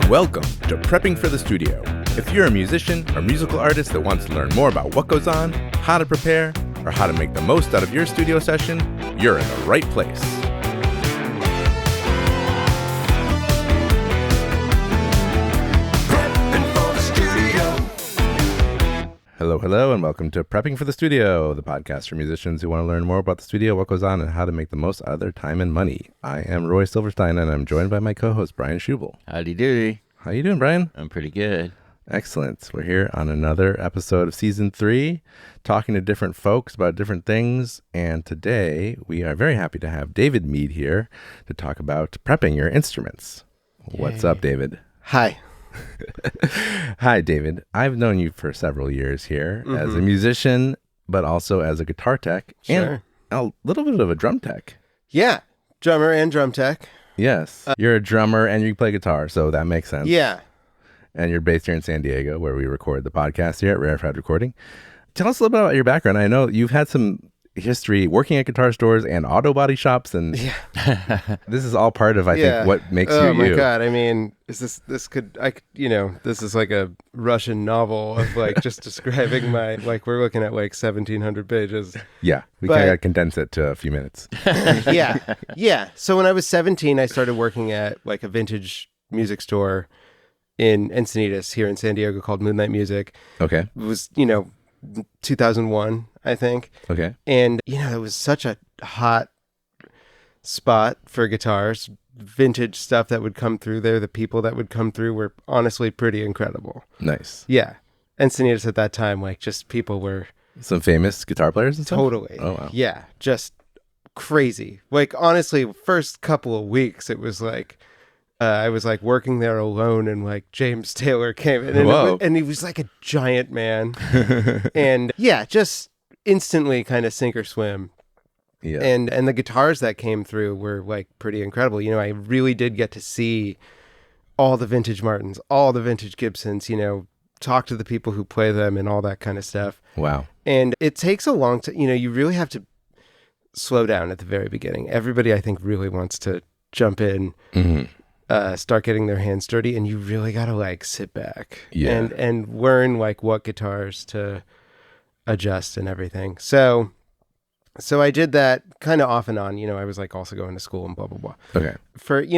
Welcome to Prepping for the Studio. If you're a musician or musical artist that wants to learn more about what goes on, how to prepare, or how to make the most out of your studio session, you're in the right place. Hello, and welcome to Prepping for the Studio, the podcast for musicians who want to learn more about the studio, what goes on, and how to make the most out of their time and money. I am Roy Silverstein, and I'm joined by my co-host, Brian Scheuble. Howdy doody. How you doing, Brian? I'm pretty good. Excellent. We're here on another episode of Season 3, talking to different folks about different things, and today we are very happy to have David Mead here to talk about prepping your instruments. Yay. What's up, David? Hi. Hi, David. I've known you for several years here as a musician, but also as a guitar tech and a little bit of a drum tech. Yeah, drummer and drum tech. Yes. You're a drummer and you play guitar, so that makes sense. Yeah. And you're based here in San Diego, where we record the podcast here at Reverb Recording. Tell us a little bit about your background. I know you've had some history working at guitar stores and auto body shops, and this is all part of, I think, what makes you you. Oh my God. I mean, this is like a Russian novel of like just describing my, like, we're looking at like 1,700 pages. Yeah. We kind of condense it to a few minutes. Yeah. So when I was 17, I started working at like a vintage music store in Encinitas here in San Diego called Moonlight Music. Okay. It was, 2001, I think. Okay. And, it was such a hot spot for guitars. Vintage stuff that would come through there. The people that would come through were honestly pretty incredible. Nice. Yeah. Encinitas at that time, like, just people were... Some famous guitar players and stuff? Totally. Oh, wow. Yeah. Just crazy. Like, honestly, first couple of weeks, it was like... I was like working there alone, and like James Taylor came in, and he was like a giant man, and just instantly kind of sink or swim. Yeah. And the guitars that came through were like pretty incredible. I really did get to see all the vintage Martins, all the vintage Gibsons, talk to the people who play them and all that kind of stuff. Wow. And it takes a long time, you really have to slow down at the very beginning. Everybody, I think, really wants to jump in. Mm-hmm. Start getting their hands dirty, and you really gotta like sit back and learn like what guitars to adjust and everything. So I did that kind of off and on. I was like also going to school and blah blah blah. Okay.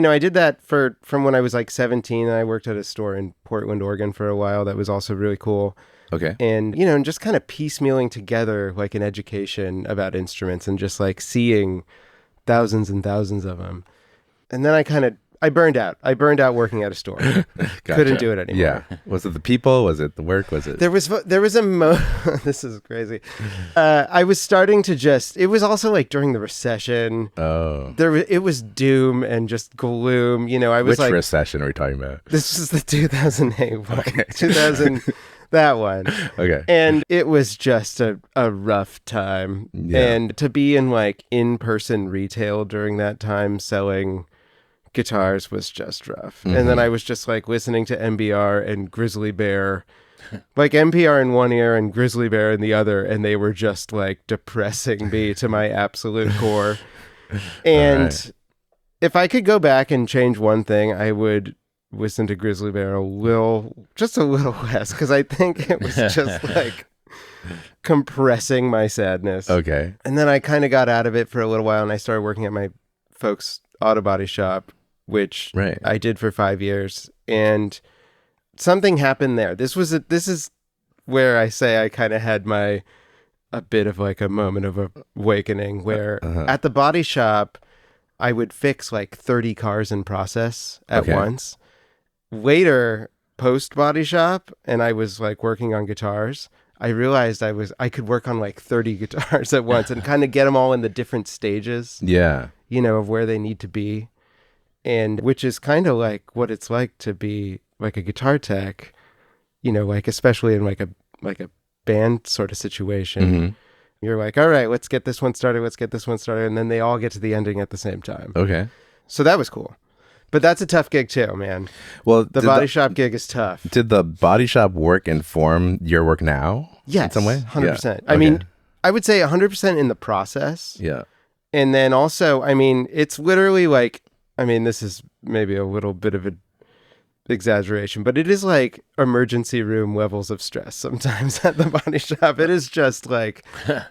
I did that from when I was like 17, and I worked at a store in Portland, Oregon for a while. That was also really cool. Okay. And and just kind of piecemealing together like an education about instruments and just like seeing thousands and thousands of them. And then I burned out. I burned out working at a store. Gotcha. Couldn't do it anymore. Yeah. Was it the people? Was it the work? Was it? There was this is crazy. I was starting to it was also like during the recession. Oh. It was doom and just gloom. I was Which recession are we talking about? This is the 2008 one. Okay. 2000, that one. Okay. And it was just a rough time. Yeah. And to be in like in-person retail during that time selling guitars was just rough. Mm-hmm. And then I was just like listening to NPR and Grizzly Bear, like NPR in one ear and Grizzly Bear in the other, and they were just like depressing me to my absolute core. And if I could go back and change one thing, I would listen to Grizzly Bear just a little less, because I think it was just like compressing my sadness. Okay. And then I kind of got out of it for a little while, and I started working at my folks' auto body shop, which I did for 5 years, and something happened there. This is where I say I kind of had a bit of like a moment of awakening, where at the body shop, I would fix like 30 cars in process at once. Later, post body shop, and I was like working on guitars, I realized I could work on like 30 guitars at once and kind of get them all in the different stages. Yeah. Of where they need to be. And which is kind of like what it's like to be like a guitar tech, like especially in like a band sort of situation. Mm-hmm. You're like, all right, let's get this one started. And then they all get to the ending at the same time. Okay. So that was cool. But that's a tough gig too, man. Well, the body shop gig is tough. Did the body shop work inform your work now? Yes. In some way? 100%. Yeah. I mean, I would say 100% in the process. Yeah. And then also, I mean, it's literally like, I mean, this is maybe a little bit of a exaggeration, but it is like emergency room levels of stress sometimes at the body shop. It is just like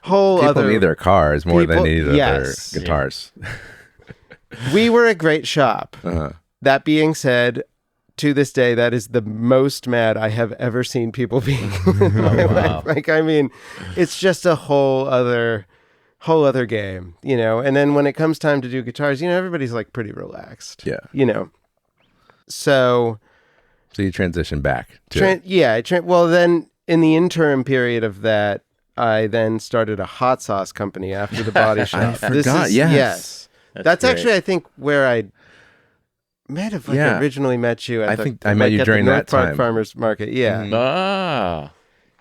whole People other... need their cars more than they need yes. their guitars. We were a great shop. Uh-huh. That being said, to this day, that is the most mad I have ever seen people be in my life. Like, I mean, it's just a whole other game, you know? And then when it comes time to do guitars, you know, everybody's like pretty relaxed. Yeah. You know? So you transition back to well, then in the interim period of that, I then started a hot sauce company after the body shop. I forgot. Yes. That's actually, I think, where I might have originally met you. I think I met you during that time. Farmers Market. Yeah. Mm-hmm. Ah.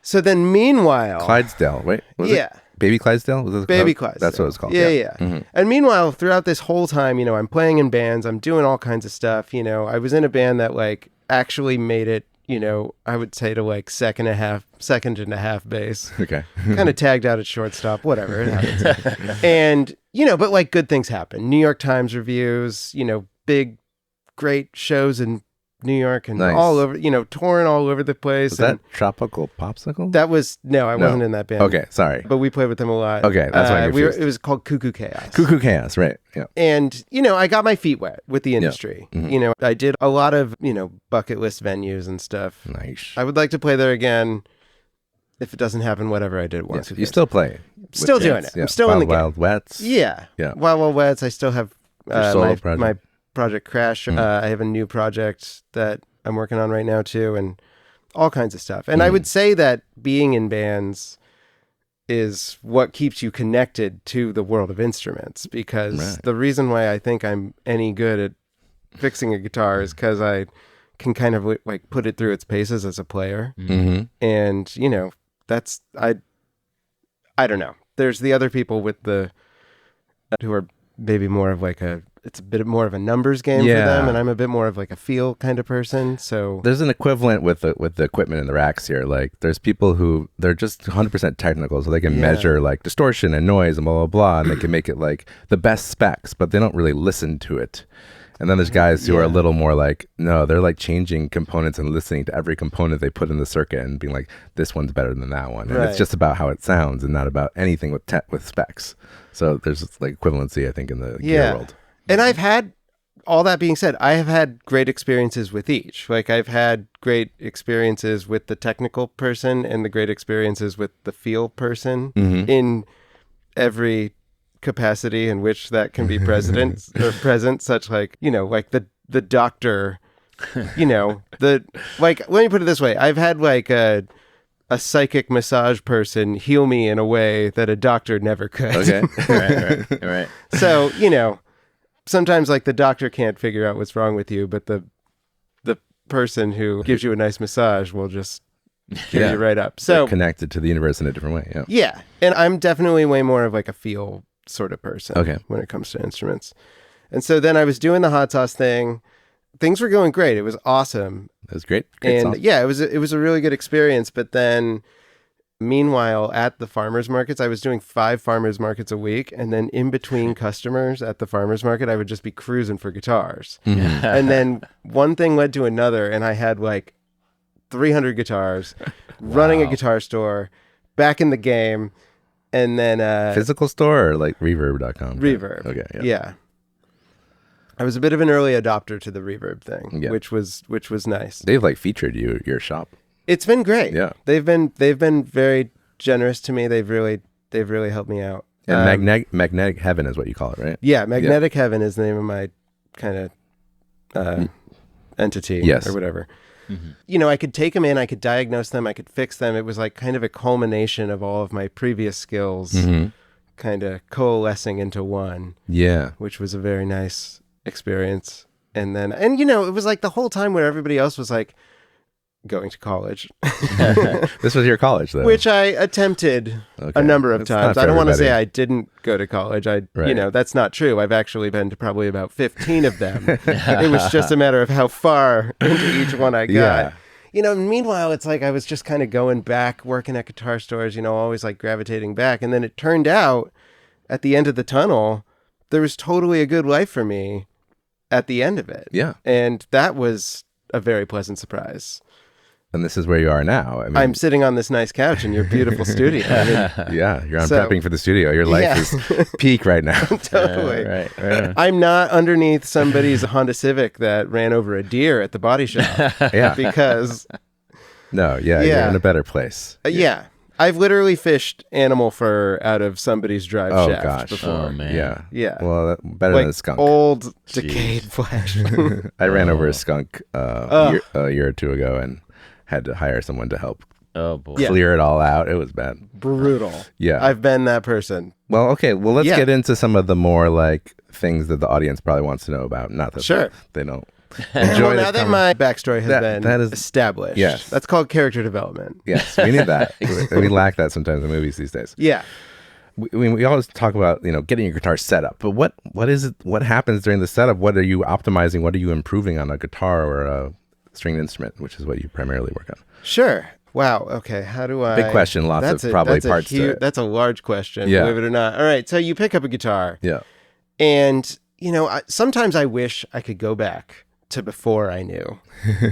So then, meanwhile, Clydesdale. Wait. Was it Baby Clydesdale? Was it Baby Clydesdale. That's what it's called. Yeah. Mm-hmm. And meanwhile, throughout this whole time, you know, I'm playing in bands. I'm doing all kinds of stuff. You know, I was in a band that like actually made it. You know, I would say to like second and a half bass. Okay. Kind of tagged out at shortstop, whatever. It happens. And, you know, but like good things happen. New York Times reviews, you know, big, great shows in New York and all over, you know, touring all over the place. Was that Tropical Popsicle? That was, I wasn't in that band. Okay, sorry. But we played with them a lot. Okay, that's why it was called Cuckoo Chaos. Cuckoo Chaos, right. Yeah. And, you know, I got my feet wet with the industry. Yeah. Mm-hmm. You know, I did a lot of, you know, bucket list venues and stuff. Nice. I would like to play there again. If it doesn't happen, whatever, I did once. You still play? Still doing it. Yeah. I'm still in the game. Wild Wets? Yeah. Wild Wets. I still have my project Crash. Mm-hmm. I have a new project that I'm working on right now too, and all kinds of stuff. And I would say that being in bands is what keeps you connected to the world of instruments, because the reason why I think I'm any good at fixing a guitar is because I can kind of like put it through its paces as a player. Mm-hmm. And, you know, that's, I don't know. There's the other people with who are maybe more of like it's a bit more of a numbers game for them, and I'm a bit more of like a feel kind of person. So there's an equivalent with the equipment in the racks here. Like there's people who they're just 100% technical, so they can measure like distortion and noise and blah blah blah, and they can make it like the best specs, but they don't really listen to it. And then there's guys who are a little more like, no, they're like changing components and listening to every component they put in the circuit and being like, this one's better than that one. And it's just about how it sounds and not about anything with specs. So there's like equivalency, I think, in the gear world. And I've had, all that being said, I have had great experiences with each. Like I've had great experiences with the technical person and the great experiences with the feel person in every capacity in which that can be present, such like, you know, like the doctor, you know, let me put it this way. I've had like a psychic massage person heal me in a way that a doctor never could. Okay. Right. So, you know, sometimes like the doctor can't figure out what's wrong with you, but the person who gives you a nice massage will just get you right up. So they're connected to the universe in a different way. Yeah. And I'm definitely way more of like a feel sort of person when it comes to instruments. And so then I was doing the hot sauce thing. Things were going great. It was awesome. It was great. And sauce. yeah, it was a really good experience. But then meanwhile, at the farmers markets, I was doing 5 farmers markets a week. And then in between customers at the farmers market, I would just be cruising for guitars. Mm-hmm. And then one thing led to another. And I had like 300 guitars, running a guitar store, back in the game. And then physical store or like reverb.com? Reverb. Okay. Yeah. I was a bit of an early adopter to the Reverb thing, which was nice. They've like featured your shop. It's been great. Yeah. They've been very generous to me. They've really helped me out. And Magnetic Heaven is what you call it, right? Yeah, Magnetic Heaven is the name of my kind of entity or whatever. Mm-hmm. You know, I could take them in, I could diagnose them, I could fix them. It was like kind of a culmination of all of my previous skills kind of coalescing into one. Yeah. Which was a very nice experience. And you know, it was like the whole time where everybody else was like going to college. This was your college though. Which I attempted a number of times. I don't want to say I didn't go to college. You know, that's not true. I've actually been to probably about 15 of them. It was just a matter of how far into each one I got. Yeah. You know, meanwhile, it's like I was just kind of going back, working at guitar stores, you know, always like gravitating back. And then it turned out at the end of the tunnel, there was totally a good life for me at the end of it. Yeah. And that was a very pleasant surprise. And this is where you are now. I mean, I'm sitting on this nice couch in your beautiful studio. I mean, yeah, you're on prepping for the studio. Your life is peak right now. Totally. Right. I'm not underneath somebody's Honda Civic that ran over a deer at the body shop. Yeah. Because... No, you're in a better place. Yeah. I've literally fished animal fur out of somebody's drive shaft before. Oh, man. Yeah. Well, better than a skunk. Old, decayed flesh. I ran over a skunk a year or two ago and had to hire someone to help clear it all out. It was bad. Brutal. Yeah. I've been that person. Well, okay. Well, let's get into some of the more like things that the audience probably wants to know about. Not that they don't enjoy now that my backstory has been established. Yes. That's called character development. Yes. We need that. We lack that sometimes in movies these days. Yeah. We always talk about, getting your guitar set up, but what is it? What happens during the setup? What are you optimizing? What are you improving on a guitar or a stringed instrument, which is what you primarily work on? Sure. Wow. Okay. How do I... Big question. Lots of probably parts to it. That's a large question, believe it or not. All right. So you pick up a guitar. Yeah. And, sometimes I wish I could go back to before I knew.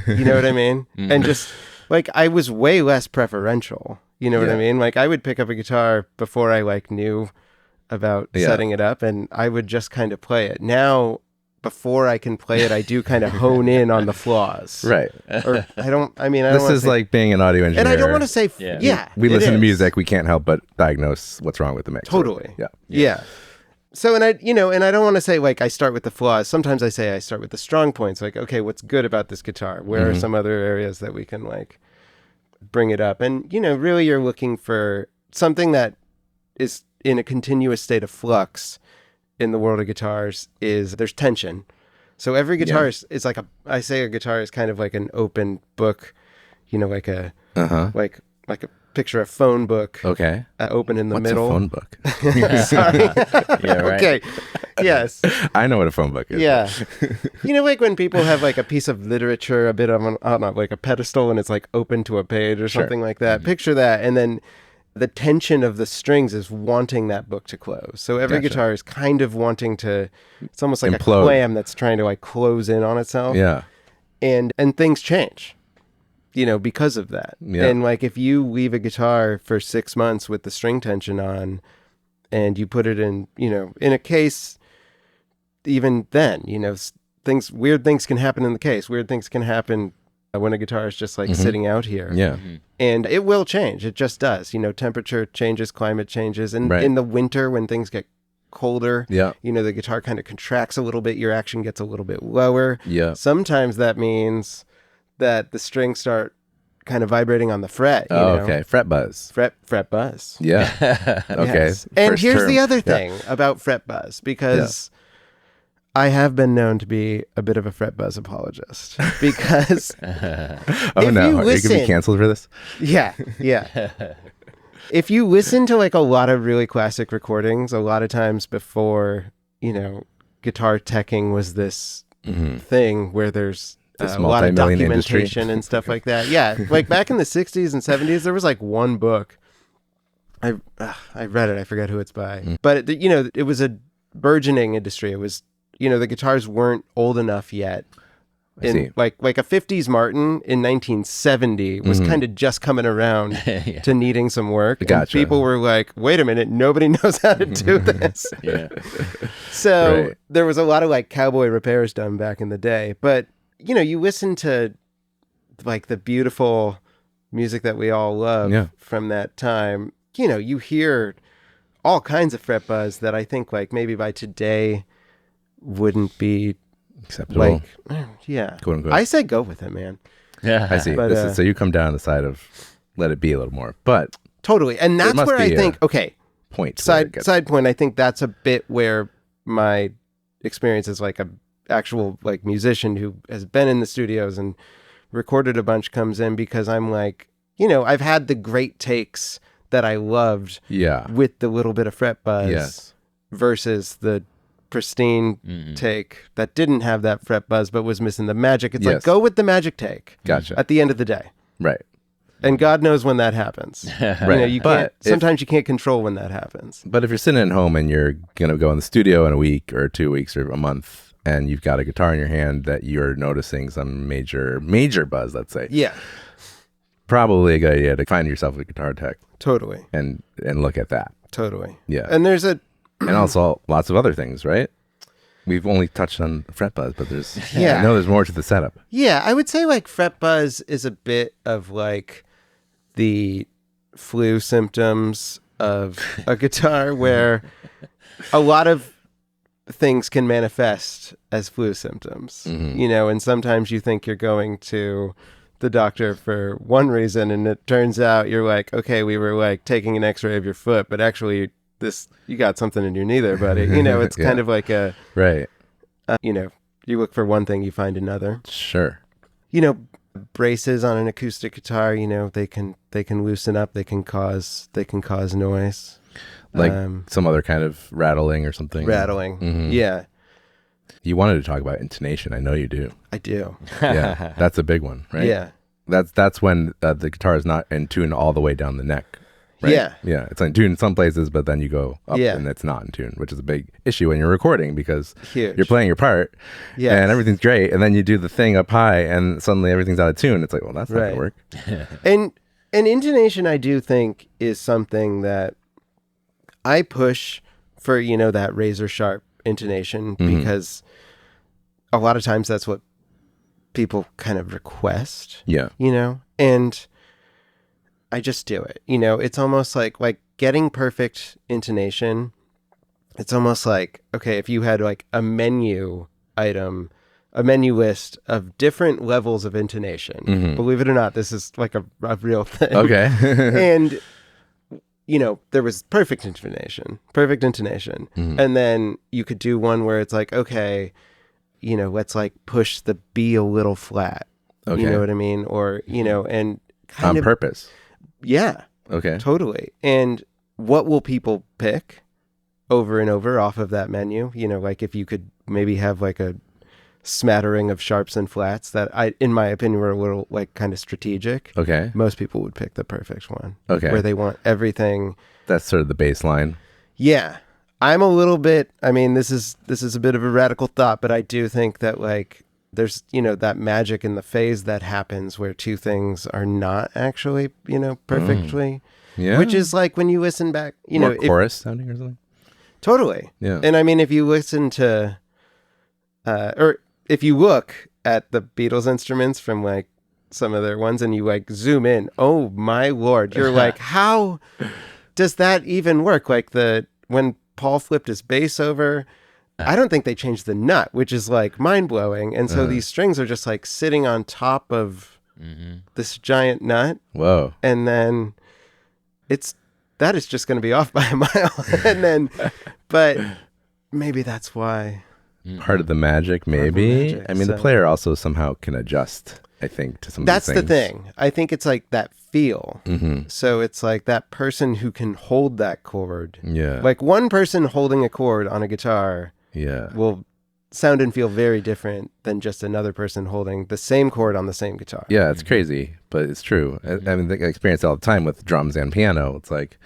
You know what I mean? And just, like, I was way less preferential. You know what I mean? Like, I would pick up a guitar before I, like, knew about setting it up, and I would just kind of play it. Now... Before I can play it, I do kind of hone in on the flaws. Right. Or I don't This is say, like being an audio engineer. and I don't want to say, we listen to music. We can't help but diagnose what's wrong with the mix. Totally. Yeah. So, and I don't want to say like I start with the flaws. Sometimes I say I start with the strong points. Like, okay, what's good about this guitar? Where are some other areas that we can like bring it up? And, really you're looking for something that is in a continuous state of flux. In the world of guitars is there's tension. So every guitar is like I say a guitar is kind of like an open book, like a like a picture a phone book. Okay. Open in the What's middle. A phone book? Sorry. Yeah, right. Okay. Yes. I know what a phone book is. Yeah. Like when people have like a piece of literature, a bit of I don't know, like a pedestal, and it's like open to a page or something like that. Picture that, and then the tension of the strings is wanting that book to close. So every guitar is kind of wanting to, it's almost like implode. A clam that's trying to like close in on itself. Yeah. And things change, because of that. Yeah. And like if you leave a guitar for 6 months with the string tension on and you put it in, in a case, even then, weird things can happen in the case. Weird things can happen when a guitar is just like sitting out here. Yeah. And it will change. It just does. Temperature changes, climate changes. And in the winter when things get colder, the guitar kind of contracts a little bit. Your action gets a little bit lower. Yeah. Sometimes that means that the strings start kind of vibrating on the fret. Okay. Fret buzz. Fret buzz. Yeah. Okay. Yes. And here's the other thing about fret buzz, because... I have been known to be a bit of a fret buzz apologist because oh no, are you gonna be canceled for this? Yeah. If you listen to like a lot of really classic recordings, a lot of times before, guitar teching was this thing where there's a lot of documentation and stuff like that. Yeah, like back in the 60s and 70s, there was like one book. I read it. I forget who it's by, but it was a burgeoning industry. It was. The guitars weren't old enough yet. Like a 50s Martin in 1970 was kind of just coming around to needing some work. Gotcha. And people were like, wait a minute, nobody knows how to do this. So there was a lot of like cowboy repairs done back in the day. But, you listen to like the beautiful music that we all love from that time. You hear all kinds of fret buzz that I think like maybe by today wouldn't be acceptable. Like, quote unquote. I say go with it, man. Yeah, I see. But, so you come down the side of let it be a little more, but totally, and that's where I think point side point. I think that's a bit where my experience as like a actual like musician who has been in the studios and recorded a bunch comes in, because I'm like, I've had the great takes that I loved, with the little bit of fret buzz, versus the pristine take that didn't have that fret buzz but was missing the magic. It's like, go with the magic take. Gotcha. At the end of the day. Right. And God knows when that happens. Right. Sometimes you can't control when that happens. But if you're sitting at home and you're going to go in the studio in a week or 2 weeks or a month and you've got a guitar in your hand that you're noticing some major buzz, let's say. Yeah. Probably a good idea to find yourself a guitar tech Totally. and look at that. Totally. Yeah. And there's and also lots of other things, right? We've only touched on fret buzz, but there's I know there's more to the setup. Yeah, I would say like fret buzz is a bit of like the flu symptoms of a guitar, where a lot of things can manifest as flu symptoms, you know, and sometimes you think you're going to the doctor for one reason, and it turns out you're like, okay, we were like taking an x-ray of your foot, but actually you got something in your knee there, buddy. You know, it's kind of like a, right. You know, you look for one thing, you find another. Sure. You know, braces on an acoustic guitar, you know, they can loosen up, they can cause noise. Like some other kind of rattling or something. Rattling. Yeah. You wanted to talk about intonation. I know you do. I do. Yeah. That's a big one, right? Yeah. That's when the guitar is not in tune all the way down the neck. Right? Yeah. Yeah. It's in tune in some places, but then you go up and it's not in tune, which is a big issue when you're recording, because Huge. you're playing your part and everything's great. And then you do the thing up high and suddenly everything's out of tune. It's like, well, that's not going to work. And intonation, I do think, is something that I push for, you know, that razor sharp intonation, because a lot of times that's what people kind of request. Yeah. You know, and I just do it. You know, it's almost like getting perfect intonation. It's almost like, okay, if you had like a menu list of different levels of intonation, believe it or not, this is like a real thing. Okay. And, you know, there was perfect intonation. And then you could do one where it's like, okay, you know, let's like push the B a little flat. Okay. You know what I mean? Or, you know, and kind on purpose. Yeah. Okay. Totally. And what will people pick over and over off of that menu? You know, like if you could maybe have like a smattering of sharps and flats that in my opinion, were a little like kind of strategic. Okay. Most people would pick the perfect one. Okay. Where they want everything. That's sort of the baseline. Yeah. I'm a little bit, I mean, this is a bit of a radical thought, but I do think that like there's, you know, that magic in the phase that happens where two things are not actually, you know, perfectly. Yeah. Which is like when you listen back, you more know, chorus sounding or something. Totally. Yeah. And I mean, if you listen to, or if you look at the Beatles instruments from like some of their ones and you like zoom in, oh my Lord, you're like, how does that even work? Like when Paul flipped his bass over, I don't think they changed the nut, which is like mind blowing. And so these strings are just like sitting on top of this giant nut. Whoa. And then that is just going to be off by a mile. And then, but maybe that's why. Part of the magic, maybe. I mean, the player also somehow can adjust, I think, to some of these things. That's the thing. I think it's like that feel. So it's like that person who can hold that chord. Yeah. Like one person holding a chord on a guitar will sound and feel very different than just another person holding the same chord on the same guitar. Yeah, it's crazy, but it's true. I mean, I experience it all the time with drums and piano. It's like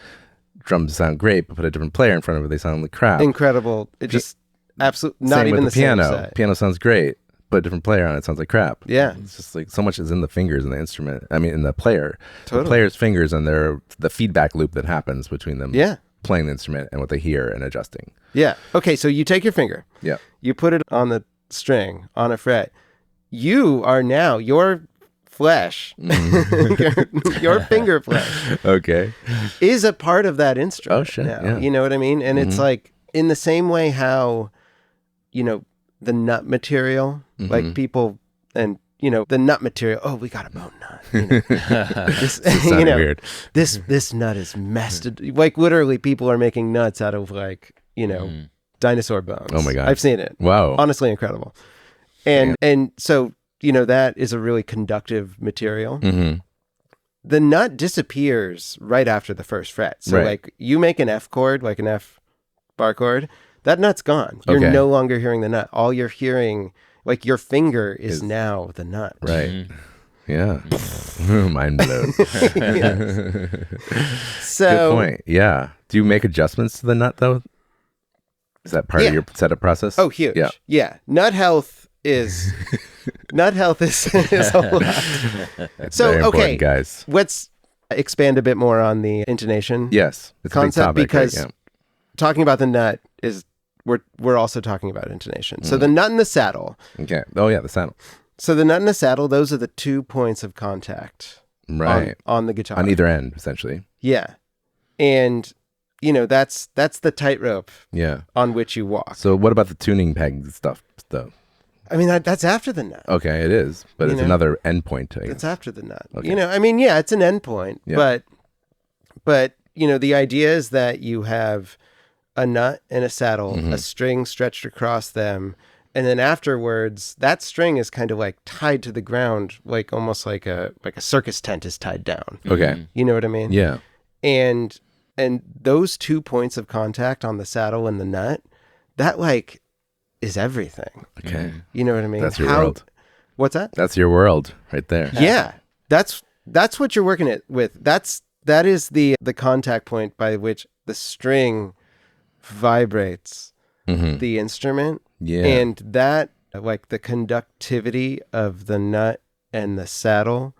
drums sound great, but put a different player in front of it, they sound like crap. Incredible. It just absolutely not even the piano. Same set. Piano sounds great, but a different player on it sounds like crap. Yeah. It's just like so much is in the fingers in the instrument. I mean, in the player. Totally. The player's fingers and the feedback loop that happens between them. Yeah. Playing the instrument and what they hear and adjusting. Yeah. Okay, so you take your finger. Yeah. You put it on the string, on a fret. You are now, your flesh, your finger flesh. Okay. Is a part of that instrument. Oh, shit. Now. Yeah. You know what I mean? And it's like, in the same way how, you know, the nut material, like people, and, you know, the nut material, oh, we got a bone nut. You know, this, you know, weird. This nut is messed. Like literally people are making nuts out of like, you know, dinosaur bones. Oh my God. I've seen it. Wow. Honestly incredible. And so, you know, that is a really conductive material. The nut disappears right after the first fret. So like you make an F chord, like an F bar chord, that nut's gone. You're no longer hearing the nut. All you're hearing, like your finger is now the nut. Right. Yeah. Mind blown. So good point. Yeah. Do you make adjustments to the nut though? Is that part of your setup process? Oh, huge. Yeah. Nut health is a lot. That's So, very okay, important, guys. let's expand a bit more on the intonation Yes, it's concept, a big topic, because right? talking about the nut is we're also talking about intonation. So the nut and the saddle. Okay. Oh yeah, the saddle. So the nut and the saddle, those are the 2 points of contact Right. on the guitar. On either end, essentially. Yeah. And that's the tightrope Yeah. on which you walk. So what about the tuning peg stuff though? I mean, that's after the nut. Okay, it is, but it's another endpoint. I guess. It's after the nut. Okay. I mean, yeah, it's an endpoint, but the idea is that you have a nut and a saddle, a string stretched across them, and then afterwards, that string is kind of like tied to the ground, like almost like a circus tent is tied down. Okay. You know what I mean? Yeah. And those 2 points of contact on the saddle and the nut, that like is everything. Okay. You know what I mean? That's your world. What's that? That's your world right there. Yeah. That's what you're working with. That is the contact point by which the string vibrates the instrument. Yeah. And that, like the conductivity of the nut and the saddle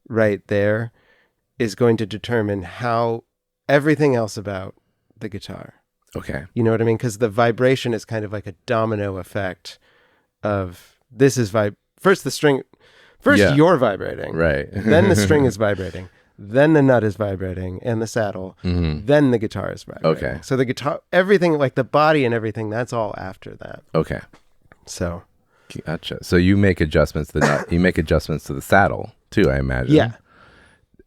right there, is going to determine how everything else about the guitar. Okay. You know what I mean? Because the vibration is kind of like a domino effect of this is first the string, you're vibrating. Right. Then the string is vibrating. Then the nut is vibrating and the saddle. Then the guitar is vibrating. Okay. So the guitar, everything, like the body and everything, that's all after that. Okay. So. Gotcha. So you make adjustments to the nut. You make adjustments to the saddle too, I imagine. Yeah.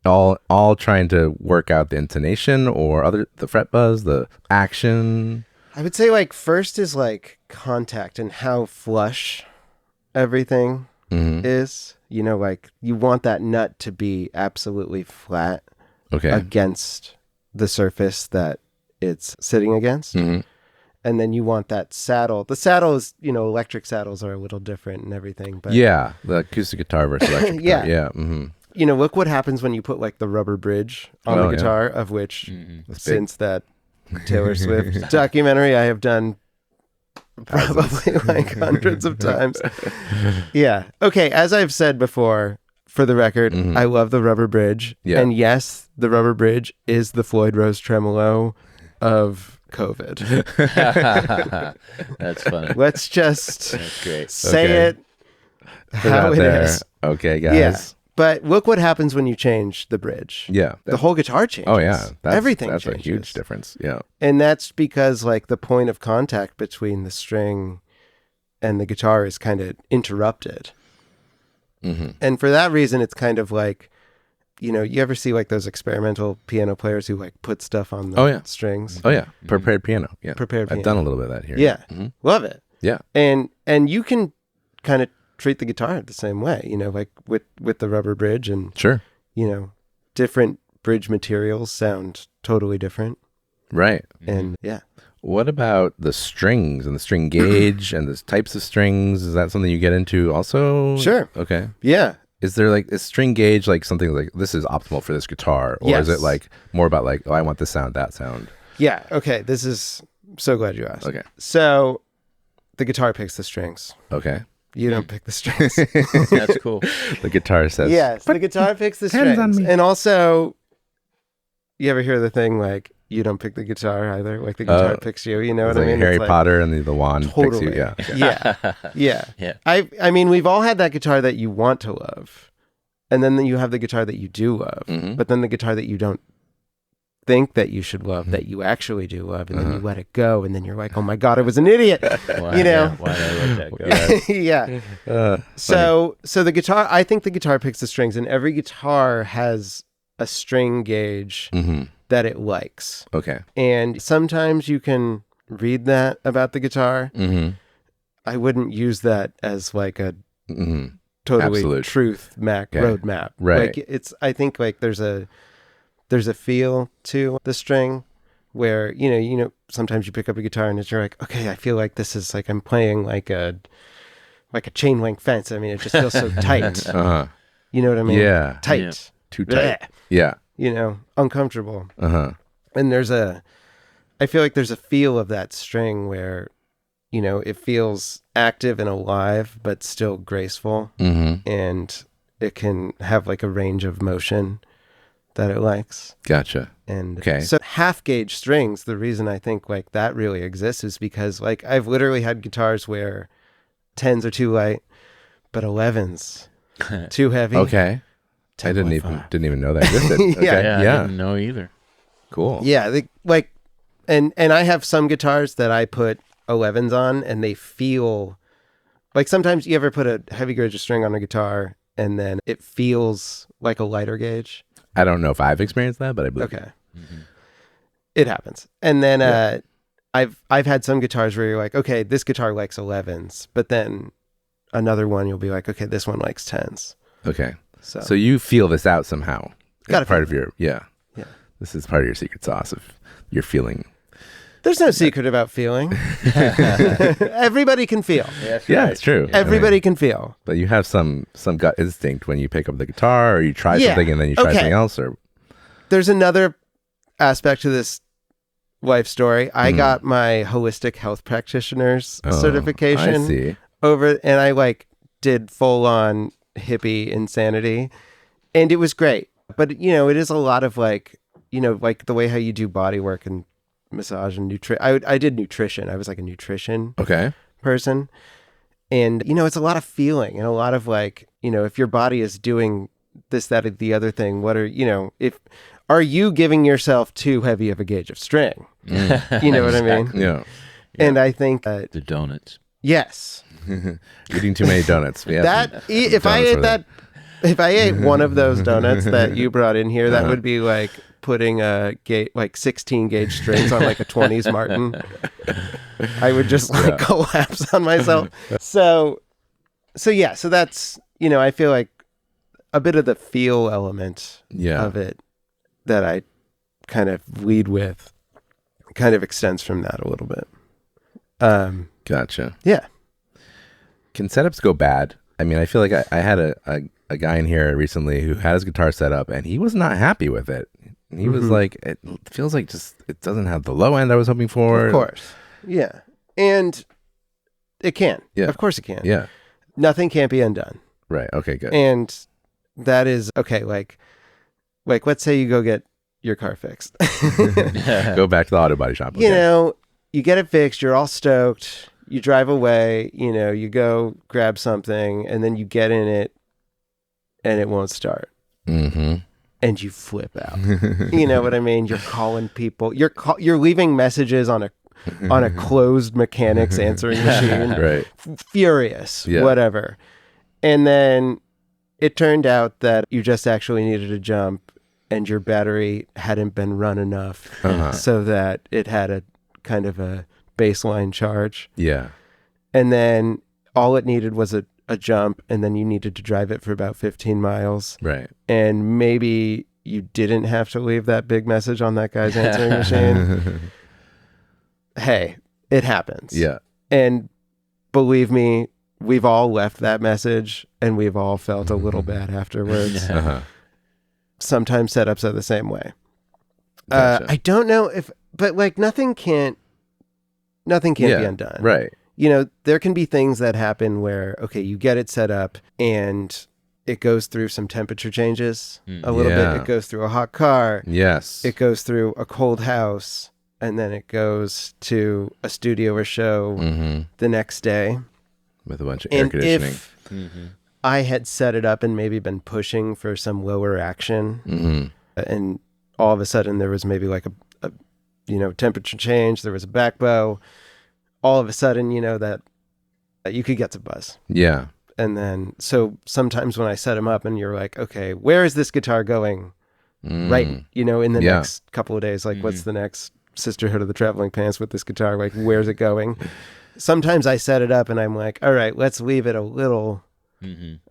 All trying to work out the intonation or the fret buzz, the action. I would say like first is like contact and how flush everything is. Like you want that nut to be absolutely flat against the surface that it's sitting against. And then you want that saddle. The saddle is, electric saddles are a little different and everything. But yeah, the acoustic guitar versus electric guitar. Yeah. Look what happens when you put like the rubber bridge on the guitar, of which since that Taylor Swift documentary I have done probably like hundreds of times. Yeah. Okay. As I've said before, for the record, I love the rubber bridge. Yeah. And yes, the rubber bridge is the Floyd Rose tremolo of COVID. That's funny. Let's just That's great. say it how it is. Okay, guys. Yeah. But look what happens when you change the bridge. Yeah. The whole guitar changes. Oh, yeah. Everything That's changes. a huge difference. Yeah. And that's because like the point of contact between the string and the guitar is kind of interrupted. And for that reason, it's kind of like, you ever see like those experimental piano players who like put stuff on the strings? Oh, yeah. Prepared piano. Yeah. Prepared piano. I've done a little bit of that here. Yeah. Love it. Yeah. And you can kind of treat the guitar the same way, like with the rubber bridge and sure, different bridge materials sound totally different. Right. And yeah. What about the strings and the string gauge and the types of strings? Is that something you get into also? Sure. Okay. Yeah. Is there like a string gauge, like something like this is optimal for this guitar? Or is it like more about like, oh, I want this sound, that sound? Yeah. Okay. This is so glad you asked. Okay. So the guitar picks the strings. Okay. You don't pick the strings. That's cool. The guitar says. Yes, the guitar picks the strings. On me. And also, you ever hear the thing like, you don't pick the guitar either? Like the guitar picks you, you know what I mean? Harry Potter and the wand picks you. Yeah. Yeah. Yeah. Yeah. I mean, we've all had that guitar that you want to love. And then you have the guitar that you do love. But then the guitar that you don't think that you should love, that you actually do love, and then you let it go, and then you're like, oh my God, I was an idiot. Why did I let that go? Yeah. So the guitar, I think the guitar picks the strings, and every guitar has a string gauge that it likes. Okay. And sometimes you can read that about the guitar. I wouldn't use that as like a totally Absolute truth roadmap. Right. Like I think like there's a feel to the string where, sometimes you pick up a guitar and you're like, okay, I feel like this is like I'm playing like a chain link fence. I mean, it just feels so tight. You know what I mean? Yeah. Tight. Yeah. Too tight. Blech. Yeah. Uncomfortable. Uh-huh. And there's a I feel like there's a feel of that string where, you know, it feels active and alive, but still graceful. Mm-hmm. And it can have like a range of motion that it likes. Gotcha. And Okay. so half gauge strings, the reason I think like that really exists is because like I've literally had guitars where 10s are too light, but 11s too heavy. Okay. I didn't even know that existed. Okay. I didn't know either. Cool. Yeah, like and I have some guitars that I put 11s on and they feel like sometimes you ever put a heavy gauge of string on a guitar and then it feels like a lighter gauge. I don't know if I've experienced that, but I believe. Okay. It happens. And then I've had some guitars where you're like, okay, this guitar likes 11s, but then another one you'll be like, okay, this one likes 10s. Okay. So So you feel this out somehow. Gotta It's part feel of your Yeah. This is part of your secret sauce of your feeling. There's no secret about feeling. Everybody can feel. Yeah, it's true. Everybody can feel. But you have some gut instinct when you pick up the guitar or you try Yeah. something and then you try Okay. something else or There's another aspect to this life story. I got my holistic health practitioner's certification I see. over, and I like did full on hippie insanity, and it was great. But you know, it is a lot of like, you know, like the way how you do body work and massage and nutrition. I did nutrition. I was like a nutrition Okay. person, and you know, it's a lot of feeling and a lot of like, you know, if your body is doing this, that, or the other thing, what are, you know, are you giving yourself too heavy of a gauge of string? You know what I mean? Yeah. And I think The donuts. yes, Eating too many donuts. Yeah. that if I ate that, if I ate one of those donuts that you brought in here, that would be like putting a like 16 gauge strings on like a 20s Martin. I would just like collapse on myself. So yeah, so that's, you know, I feel like a bit of the feel element of it that I kind of lead with kind of extends from that a little bit. Gotcha. Yeah. Can setups go bad? I mean, I feel like I had a guy in here recently who had his guitar set up and he was not happy with it. And he was like, it feels like just, it doesn't have the low end I was hoping for. Of course. Yeah. And it can. Yeah. Of course it can. Yeah. Nothing can't be undone. Right. Okay, good. And that is okay. Like let's say you go get your car fixed. Go back to the auto body shop. You know, you get it fixed. You're all stoked. You drive away, you know, you go grab something and then you get in it and it won't start. Mm-hmm. And you flip out. You know what I mean? You're calling people. You're leaving messages on a closed mechanics answering machine. Right. Furious. Yeah. Whatever. And then it turned out that you just actually needed a jump and your battery hadn't been run enough so that it had a kind of a baseline charge. Yeah. And then all it needed was a jump, and then you needed to drive it for about 15 miles. Right. And maybe you didn't have to leave that big message on that guy's answering machine. Hey, it happens. Yeah. And believe me, we've all left that message and we've all felt a little bad afterwards. Sometimes setups are the same way. Gotcha. I don't know but like nothing can't be undone. Right. You know, there can be things that happen where, okay, you get it set up and it goes through some temperature changes a little bit. It goes through a hot car. Yes. It goes through a cold house, and then it goes to a studio or show the next day. With a bunch of air conditioning. If I had set it up and maybe been pushing for some lower action, and all of a sudden there was maybe like a temperature change, there was a back bow, all of a sudden, you know, that you could get some buzz. Yeah. And then, so sometimes when I set them up and you're like, okay, where is this guitar going? Right. You know, in the next couple of days, like what's the next Sisterhood of the Traveling Pants with this guitar? Like, where's it going? Sometimes I set it up and I'm like, all right, let's leave it a little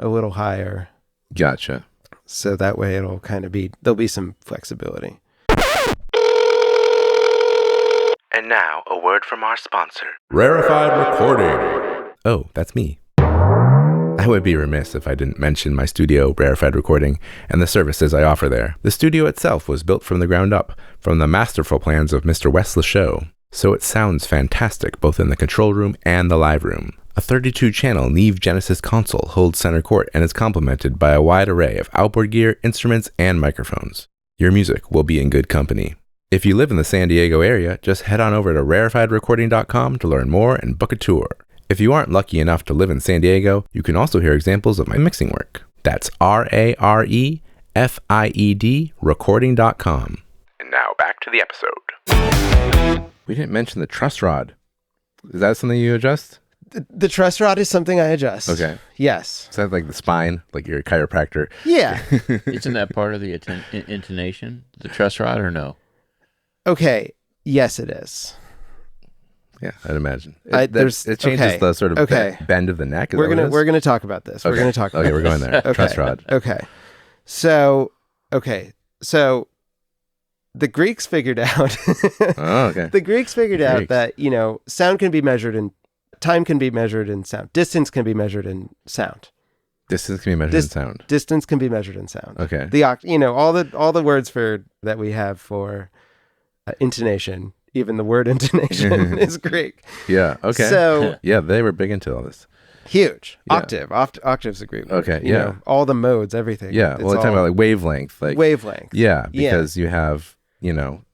higher. Gotcha. So that way it'll kind of there'll be some flexibility. And now, a word from our sponsor. Rarefied Recording. Oh, that's me. I would be remiss if I didn't mention my studio, Rarefied Recording, and the services I offer there. The studio itself was built from the ground up, from the masterful plans of Mr. Wes Lachaux, so it sounds fantastic both in the control room and the live room. A 32-channel Neve Genesis console holds center court and is complemented by a wide array of outboard gear, instruments, and microphones. Your music will be in good company. If you live in the San Diego area, just head on over to rarefiedrecording.com to learn more and book a tour. If you aren't lucky enough to live in San Diego, you can also hear examples of my mixing work. That's RAREFIED recording.com. And now back to the episode. We didn't mention the truss rod. Is that something you adjust? The truss rod is something I adjust. Okay. Yes. Is that like the spine, like you're a chiropractor? Yeah. Isn't that part of the intonation, the truss rod, or no? Okay. Yes, it is. Yeah, I'd imagine. It changes the sort of bend of the neck. We're gonna talk about this. Okay. We're gonna talk. Okay, we're going there. Okay. Truss rod. Okay. So the Greeks figured out. Oh, okay. The Greeks figured out that sound can be measured in time, can be measured in sound, distance can be measured in sound. Distance can be measured in sound. Distance can be measured in sound. Okay. All the words for that we have for intonation. Even the word intonation is Greek. Yeah. Okay. So yeah, they were big into all this. Huge. Yeah. Octave. Octave's a Greek word. Okay. You know, all the modes, everything. Yeah. Well, they're talking about like wavelength. Wavelength. Yeah. Because you have,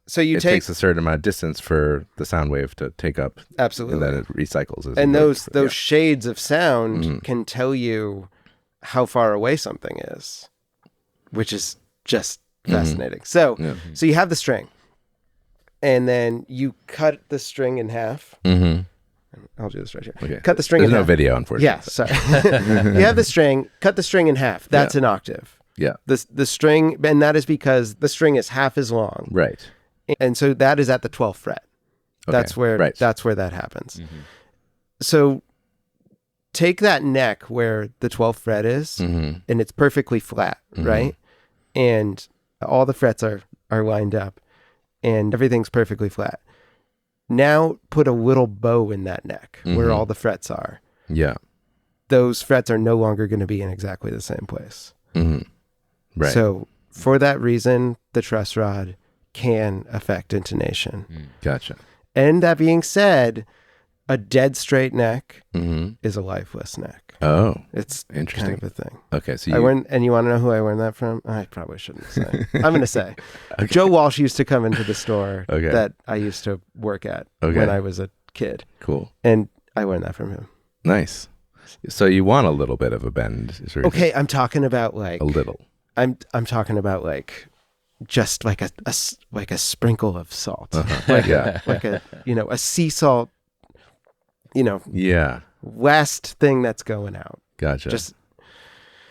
so it takes a certain amount of distance for the sound wave to take up. Absolutely. And then it recycles. And those shades of sound can tell you how far away something is, which is just fascinating. So you have the string. And then you cut the string in half. Mm-hmm. I'll do this right here. Okay. Cut the string in half. There's no video, unfortunately. Yeah, sorry. You have the string, cut the string in half. That's an octave. Yeah. The string, and that is because the string is half as long. Right. And so that is at the 12th fret. Okay. That's where that happens. Mm-hmm. So take that neck where the 12th fret is, and it's perfectly flat, right? And all the frets are lined up. And everything's perfectly flat. Now put a little bow in that neck where all the frets are. Yeah. Those frets are no longer going to be in exactly the same place. Mm-hmm. Right. So for that reason, the truss rod can affect intonation. Gotcha. And that being said, a dead straight neck is a lifeless neck. Oh, it's interesting. kind of a thing. Okay, so and you want to know who I learned that from? I probably shouldn't say. I'm going to say. Okay. Joe Walsh used to come into the store that I used to work at when I was a kid. Cool. And I learned that from him. Nice. So you want a little bit of a bend? Okay, I'm talking about like a little. I'm talking about like just like a sprinkle of salt, like a sea salt. Last thing that's going out. Gotcha. Just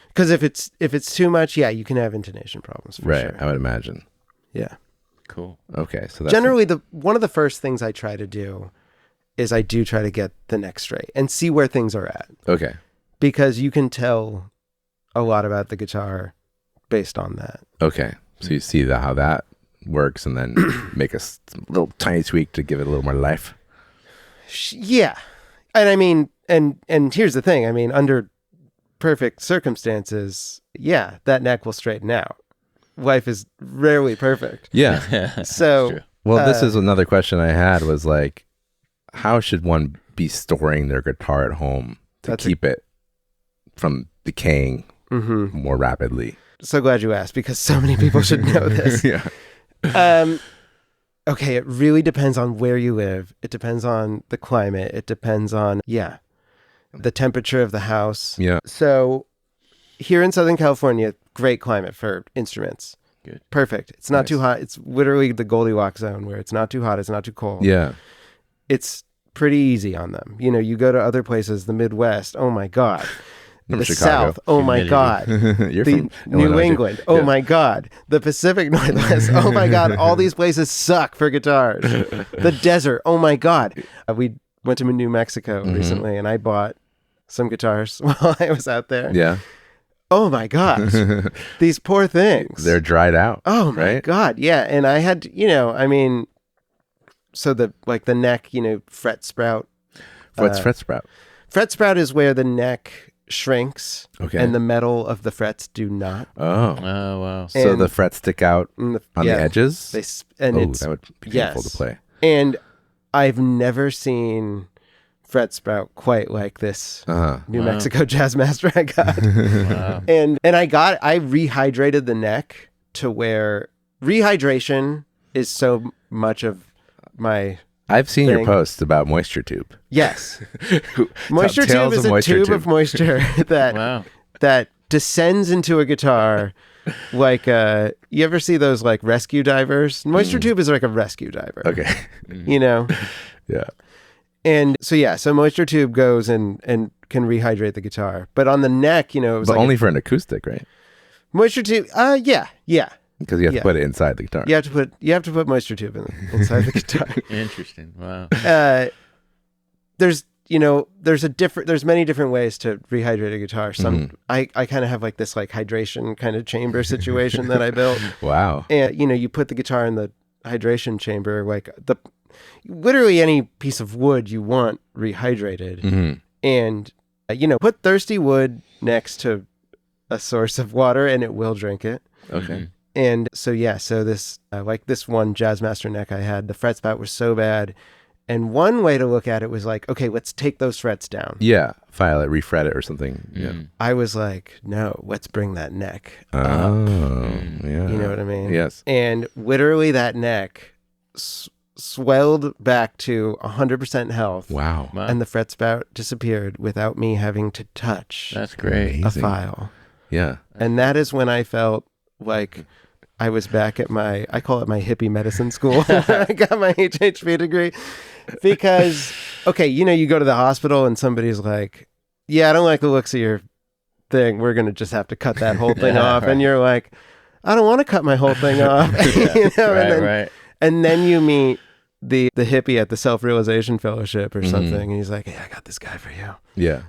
because if it's too much, you can have intonation problems. For sure. I would imagine. Yeah. Cool. Okay. So that's generally one of the first things I try to do is I do try to get the neck straight and see where things are at. Okay. Because you can tell a lot about the guitar based on that. Okay. So you see how that works and then make a little tiny tweak to give it a little more life. Yeah. And I mean, and here's the thing. I mean, under perfect circumstances, that neck will straighten out. Life is rarely perfect. Yeah. So, well, this is another question I had was like, how should one be storing their guitar at home to keep it from decaying more rapidly? So glad you asked because so many people should know this. Yeah. Okay, it really depends on where you live. It depends on the climate. It depends on, the temperature of the house. Yeah. So here in Southern California, great climate for instruments. Good. Perfect. It's not too hot. It's literally the Goldilocks zone where it's not too hot. It's not too cold. Yeah. It's pretty easy on them. You go to other places, the Midwest, oh my God. The Chicago. South, oh my God. You're the from New England, oh my God. The Pacific Northwest, oh my God. All these places suck for guitars. The desert, oh my God. We went to New Mexico recently and I bought some guitars while I was out there. Yeah. Oh my gosh. These poor things. They're dried out. Oh my God. Yeah. And I had, so the neck, fret sprout. What's fret sprout? Fret sprout is where the neck shrinks Okay. and the metal of the frets do not. Oh. Oh, wow. So And- the frets stick out on the edges? And Oh, it's that would be painful to play. And I've never seen fret sprout quite like this New Wow. Mexico Jazz Master I got. Wow. And I rehydrated the neck to where rehydration is so much of my I've seen your thing. posts about moisture tube. yes. Moisture Tales tube is of a moisture tube tube. of moisture that Wow. that descends into a guitar like you ever see those like rescue divers? Moisture tube is like a rescue diver. Okay. You know? Yeah. And so moisture tube goes and can rehydrate the guitar. But on the neck, it was But like only for an acoustic, right? moisture tube. Yeah. Because you have Yeah. to put it inside the guitar. You have to put moisture tube inside the guitar. Interesting. Wow. There's many different ways to rehydrate a guitar. Some I kind of have like this like hydration kind of chamber situation that I built. Wow. And you put the guitar in the hydration chamber, like literally any piece of wood you want rehydrated, and put thirsty wood next to a source of water, and it will drink it. Okay. And so this like this one Jazz Master neck I had, the fret spout was so bad, and one way to look at it was like, okay, let's take those frets down. Yeah. File it, refret it or something. Yeah. I was like, no, let's bring that neck Oh, up. yeah. You know what I mean? Yes. And literally that neck swelled back to 100% health. Wow. Wow. And the fret spout disappeared without me having to touch That's great. a Amazing. file. Yeah. And that is when I felt like I was back at I call it my hippie medicine school. I got my HHV degree because, okay, you go to the hospital and somebody's like, yeah, I don't like the looks of your thing. We're going to just have to cut that whole thing off. Right. And you're like, I don't want to cut my whole thing off. Right. And then you meet the hippie at the self-realization fellowship or something. And he's like, hey, I got this guy for you. Yeah.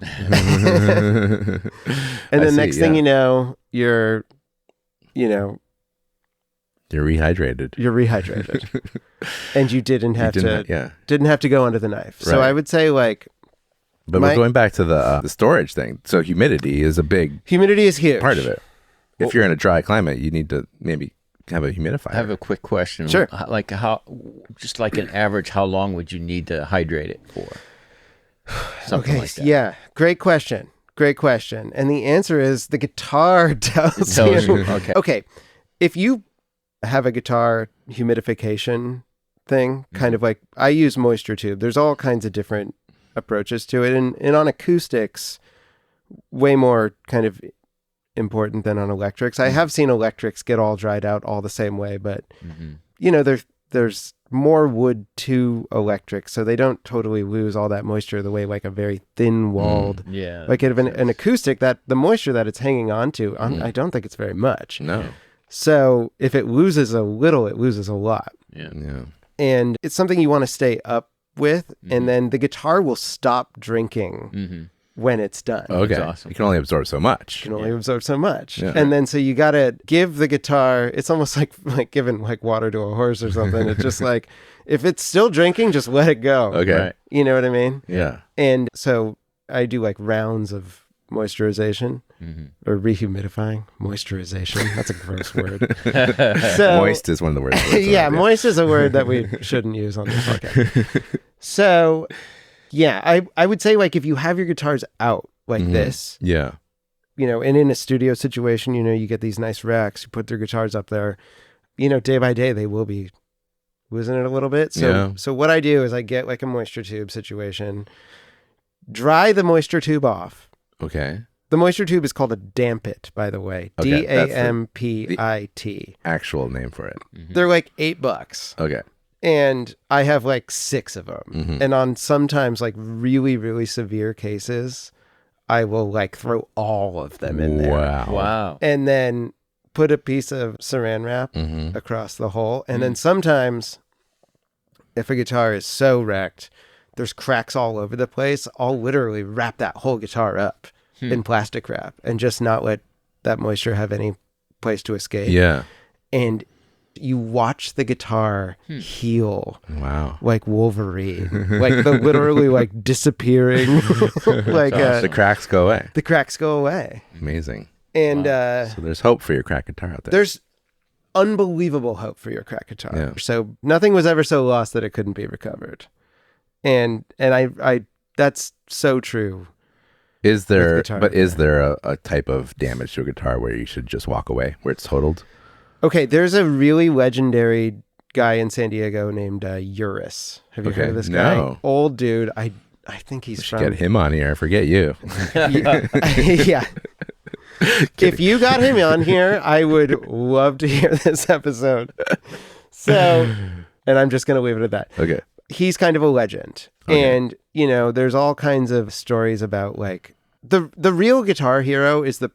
And I the see, next thing yeah. you know, you're rehydrated. you're rehydrated. And you didn't have Yeah. to go under the knife. So Right. I would say like But we're going back to the storage thing. So humidity is a big humidity is huge. part of it. If you're in a dry climate, you need to maybe have a humidifier. I have a quick question. Sure. Like just like an average, how long would you need to hydrate it for? Something Okay. like that. Yeah. Great question. And the answer is the guitar tells tells you. you, okay. Okay. If you have a guitar humidification thing, kind of like I use moisture tube. There's all kinds of different approaches to it. And on acoustics, way more kind of important than on electrics. I have seen electrics get all dried out all the same way, but there's more wood to electrics, so they don't totally lose all that moisture the way like a very thin walled Yeah. like an acoustic, that the moisture that it's hanging on to, I don't think it's very much. No. So if it loses a little, it loses a lot. Yeah. Yeah. And it's something you want to stay up with, and then the guitar will stop drinking when it's done. Okay. That's awesome. You can only absorb so much. You can only absorb so much. Yeah. And then so you got to give the guitar, it's almost like giving like water to a horse or something. It's just like, if it's still drinking, just let it go. Okay. Right. You know what I mean? Yeah. And so I do like rounds of moisturization or rehumidifying. Moisturization. That's a gross word. So, Moist is one of the words. yeah, moist is a word that we shouldn't use on this podcast. So, yeah, I would say like if you have your guitars out like this, Yeah. and in a studio situation, you get these nice racks, you put their guitars up there, day by day they will be losing it a little bit. So what I do is I get like a moisture tube situation, dry the moisture tube off. Okay. The moisture tube is called a dampit, by the way. Okay, that's the- Dampit. Actual name for it. They're like $8. Okay. And I have like 6 of them. And on sometimes like really, really severe cases, I will like throw all of them in there. Wow. And then put a piece of saran wrap across the hole. And then sometimes if a guitar is so wrecked, there's cracks all over the place, I'll literally wrap that whole guitar up in plastic wrap and just not let that moisture have any place to escape. Yeah. And You watch the guitar heal. Wow. Like Wolverine. Like the literally like disappearing. Like The cracks go away. the cracks go away. Amazing. And So there's hope for your crack guitar out there. there's unbelievable hope for your crack guitar. Yeah. So nothing was ever so lost that it couldn't be recovered. And I that's so true. Is there, guitar but is repair. there a type of damage to a guitar where you should just walk away, where it's totaled? Okay, there's a really legendary guy in San Diego named Urus. Have you heard of this guy? No. Old dude. I think he's Should from get him on here. Forget you. yeah. If you got him on here, I would love to hear this episode. So, and I'm just going to leave it at that. Okay. He's kind of a legend. Okay. And, you know, there's all kinds of stories about like the real guitar hero is the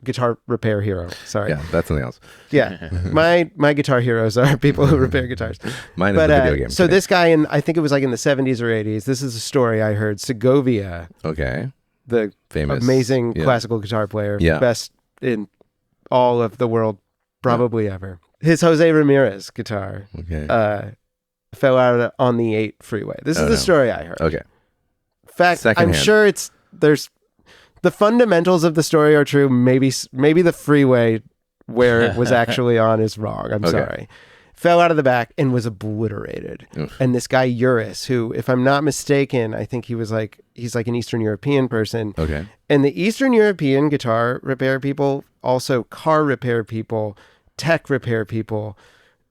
guitar repair hero. Sorry. Yeah, that's something else. Yeah. My guitar heroes are people who repair guitars. Mine is But the video game. so this guy I think it was like in the 70s or 80s. This is a story I heard. Segovia, Okay. the Famous. amazing Yeah. classical guitar player, Yeah. best in all of the world probably ever. His Jose Ramirez guitar Okay. fell out on the 8 freeway. This is the story I heard. Okay. In fact, Secondhand. I'm sure there's the fundamentals of the story are true. Maybe the freeway where it was actually on is wrong. I'm Okay. sorry. Fell out of the back and was obliterated. Oof. And this guy Urus, who, if I'm not mistaken, I think he's like an Eastern European person. Okay. And the Eastern European guitar repair people, also car repair people, tech repair people,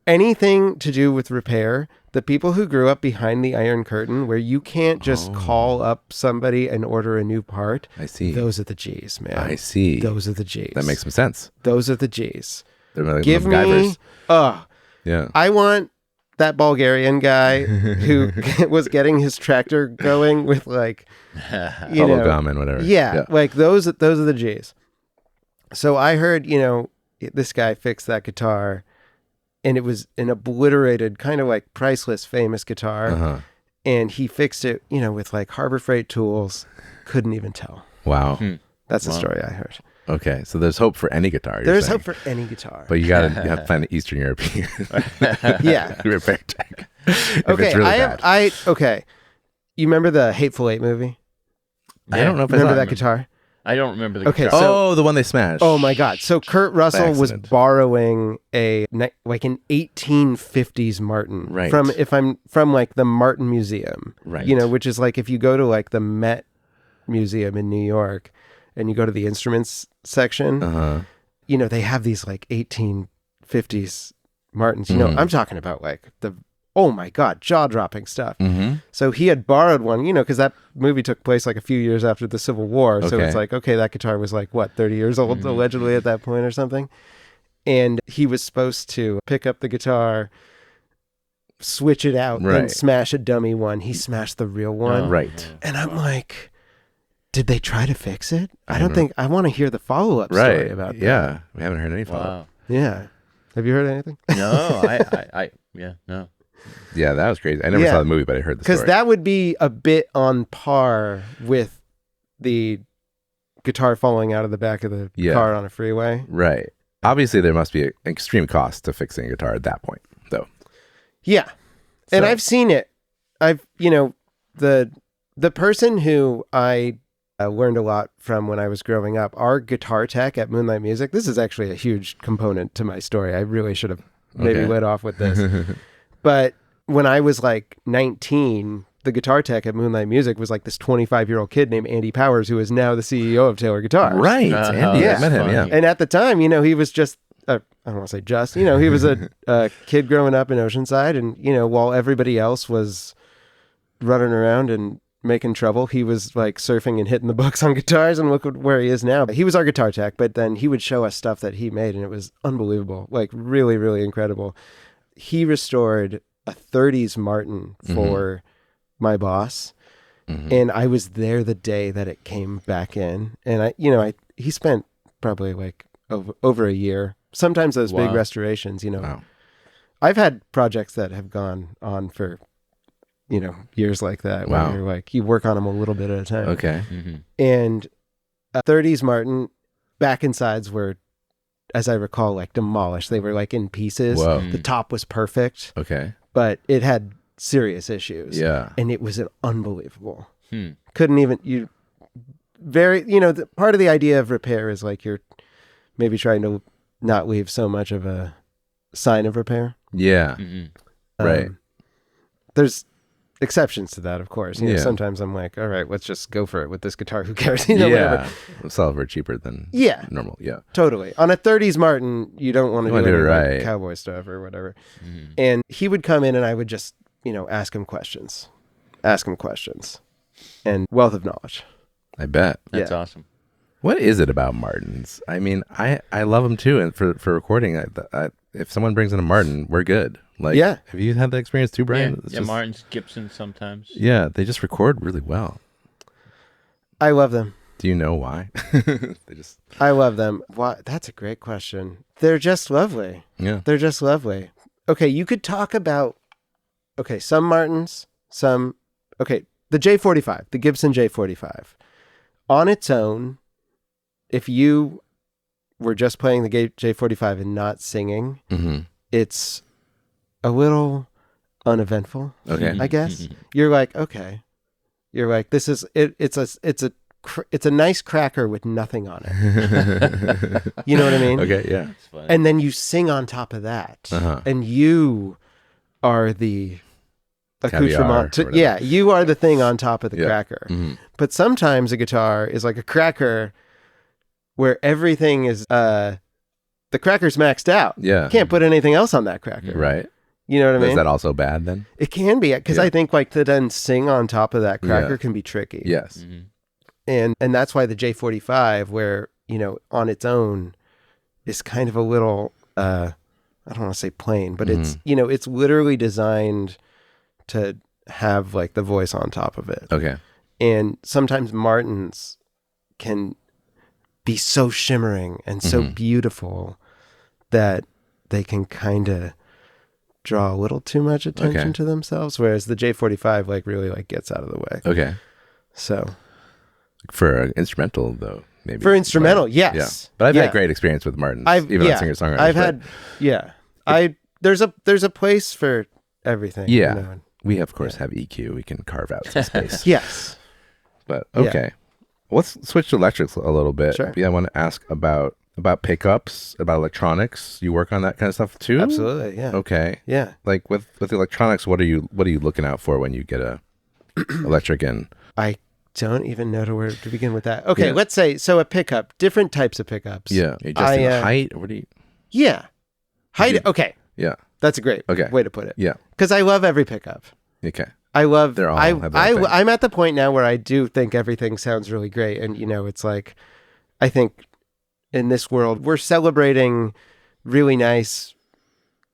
anything to do with repair, the people who grew up behind the Iron Curtain, where you can't just call up somebody and order a new part. I see. Those are the G's, man. I see. Those are the G's. That makes some sense. Those are the G's. They're like Give me, MacGyvers. Yeah. I want that Bulgarian guy who was getting his tractor going with like, you Bubble know, gum and whatever. yeah, like those are the G's. So I heard, you know, this guy fixed that guitar, and it was an obliterated, kind of like priceless, famous guitar. Uh-huh. And he fixed it, you know, with like Harbor Freight tools. Couldn't even tell. Wow. That's the story I heard. Okay. So there's hope for any guitar. you're There's saying. hope for any guitar. But you have to find the Eastern European Yeah. repair tech. If Okay. it's really bad. Okay. You remember the Hateful Eight movie? I don't know if I Remember saw that it. guitar? I don't remember the Okay, guitar. so- the one they smashed. Oh my God. So Kurt Russell was accident. borrowing like an 1850s Martin Right. from like the Martin Museum, Right. you know, which is like if you go to like the Met Museum in New York and you go to the instruments section, Uh-huh. you know, they have these like 1850s Martins, you know, I'm talking about like oh my God, jaw-dropping stuff. Mm-hmm. So he had borrowed one, you know, because that movie took place like a few years after the Civil War. So Okay. it's like, okay, that guitar was like, what, 30 years old allegedly at that point or something? And he was supposed to pick up the guitar, switch it out, Right. and smash a dummy one. He smashed the real one. Right. And I'm like, did they try to fix it? I don't don't think, I want to hear the follow-up story Right. about that. Yeah. We haven't heard any follow-up. Wow. Yeah. Have you heard anything? No, no. Yeah, that was crazy. I never Yeah. saw the movie, but I heard the story. Because that would be a bit on par with the guitar falling out of the back of the Yeah. car on a freeway. Right. Obviously, there must be an extreme cost to fixing a guitar at that point, though. Yeah. And So- I've seen it. You know, the person who I learned a lot from when I was growing up, our guitar tech at Moonlight Music, this is actually a huge component to my story. I really should have maybe Okay. led off with this. But when I was like 19, the guitar tech at Moonlight Music was like this 25-year-old kid named Andy Powers, who is now the CEO of Taylor Guitars. Right. Uh-huh. Andy, Yeah. I met him, yeah. Funny. And at the time, you know, he was just, I don't want to say just, you know, he was a kid growing up in Oceanside. And, you know, while everybody else was running around and making trouble, he was like surfing and hitting the books on guitars, and look where he is now. He was our guitar tech, but then he would show us stuff that he made, and it was unbelievable, like really, really incredible. He restored a 30s Martin for my boss. And I was there the day that it came back in. And he spent probably like over a year. Sometimes those big Wow. restorations, you know, Wow. I've had projects that have gone on for, you know, years like that. Wow. Where you're like, you work on them a little bit at a time. Okay. Mm-hmm. And a 30s Martin back and sides were as I recall, like demolished. They were like in pieces. Whoa. The top was perfect, Okay. but it had serious issues. Yeah. And it was unbelievable. Couldn't even, part of the idea of repair is like you're maybe trying to not leave so much of a sign of repair. Yeah. Right. There's exceptions to that, of course. You know, Yeah. sometimes I'm like, all right, let's just go for it with this guitar. Who cares? Yeah. Whatever. Sell it for cheaper than Yeah. normal. Yeah. Totally. On a 30s Martin, you don't want to do wanna any do it like, right. cowboy stuff or whatever. And he would come in and I would just, ask him questions. And wealth of knowledge. I bet. That's Yeah. awesome. What is it about Martins? I mean, I love them too. And for recording, if someone brings in a Martin, we're good. Like, Yeah. Have you had that experience too, Brian? Yeah, It's yeah, just- Martin's, Gibsons sometimes. Yeah, they just record really well. I love them. Do you know why? They just, I love them. Why? That's a great question. They're just lovely. yeah. They're just lovely. Okay, you could talk about, some Martins, the J45, the Gibson J45. On its own, if you were just playing the J45 and not singing, it's a little uneventful, Okay. I guess. You're like, okay. You're like, this is, it's a nice cracker with nothing on it. You know what I mean? Okay, yeah. That's funny. And then you sing on top of that. And you are the accoutrement. Caviar or whatever. You are the thing on top of the Yeah. cracker. But sometimes a guitar is like a cracker where everything is, the cracker's maxed out. Yeah. Can't put anything else on that cracker. Right. You know what I mean? Is that also bad then? It can be, because Yeah. I think like to then sing on top of that cracker Yeah. can be tricky. Yes. And that's why the J45, where, on its own is kind of a little, I don't want to say plain, but it's, it's literally designed to have like the voice on top of it. Okay. And sometimes Martins can be so shimmering and so beautiful that they can kind of draw a little too much attention to themselves, whereas the J45 like really like gets out of the way. Okay. So For an instrumental though, maybe. for instrumental, Like, yes. Yeah. But I've had great experience with Martins, even on singer-songwriters. I've had, there's a place for everything. Yeah. We, of course, have EQ. We can carve out some space. Yes. But, okay. Let's switch to electrics a little bit. Sure. Yeah, I want to ask about pickups, about electronics. You work on that kind of stuff too? Absolutely. Yeah. Okay. Yeah. Like with the electronics, what are you looking out for when you get a electric in? I don't even know where to begin with that. Okay, Yeah. let's say, so a pickup, different types of pickups. Yeah. Are you adjusting the height? Or what do you? Yeah. Height. Okay. Yeah. That's a great Okay. way to put it. Yeah. Because I love every pickup. Okay. I love, They're all have their own thing. I'm at the point now where I do think everything sounds really great. And, it's like, I think in this world, we're celebrating really nice,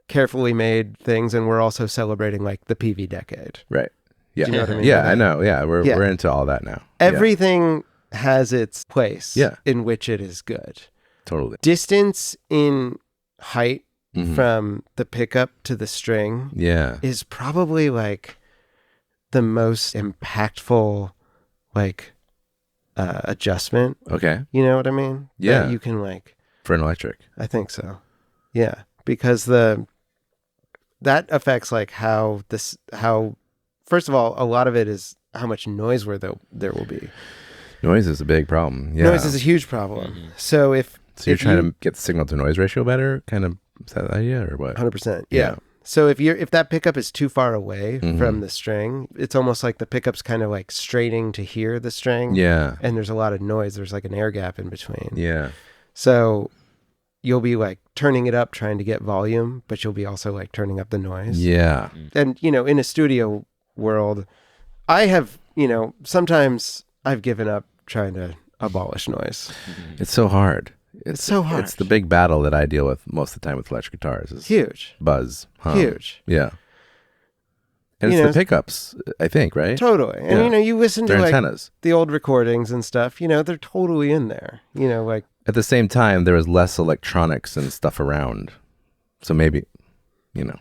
carefully made things. And we're also celebrating like the PV decade. Right. Yeah. Do you know what I mean Yeah, by that? I know. Yeah. We're into all that now. Yeah. Everything has its place in which it is good. Totally. Distance in height from the pickup to the string Yeah. is probably like the most impactful like adjustment. Okay. You know what I mean? Yeah. That you can like, For an electric. I think so. Yeah. Because that affects like how first of all, a lot of it is how much noise there will be. Noise is a big problem. Yeah. Noise is a huge problem. So So you're trying to get the signal to noise ratio better? Kind of, is that the idea or what? 100%. Yeah. So if that pickup is too far away from the string, it's almost like the pickup's kind of like straining to hear the string. Yeah. And there's a lot of noise. There's like an air gap in between. Yeah. So you'll be like turning it up, trying to get volume, but you'll be also like turning up the noise. Yeah. And, in a studio world, I have, sometimes I've given up trying to abolish noise. It's so hard. It's so hard. It's the big battle that I deal with most of the time with electric guitars. Is Huge. buzz. Huge. Yeah. And it's the pickups, I think, right? Totally. And, Yeah. you listen to They're like antennas. the old recordings and stuff, they're totally in there. Like At the same time, there was less electronics and stuff around. So maybe, not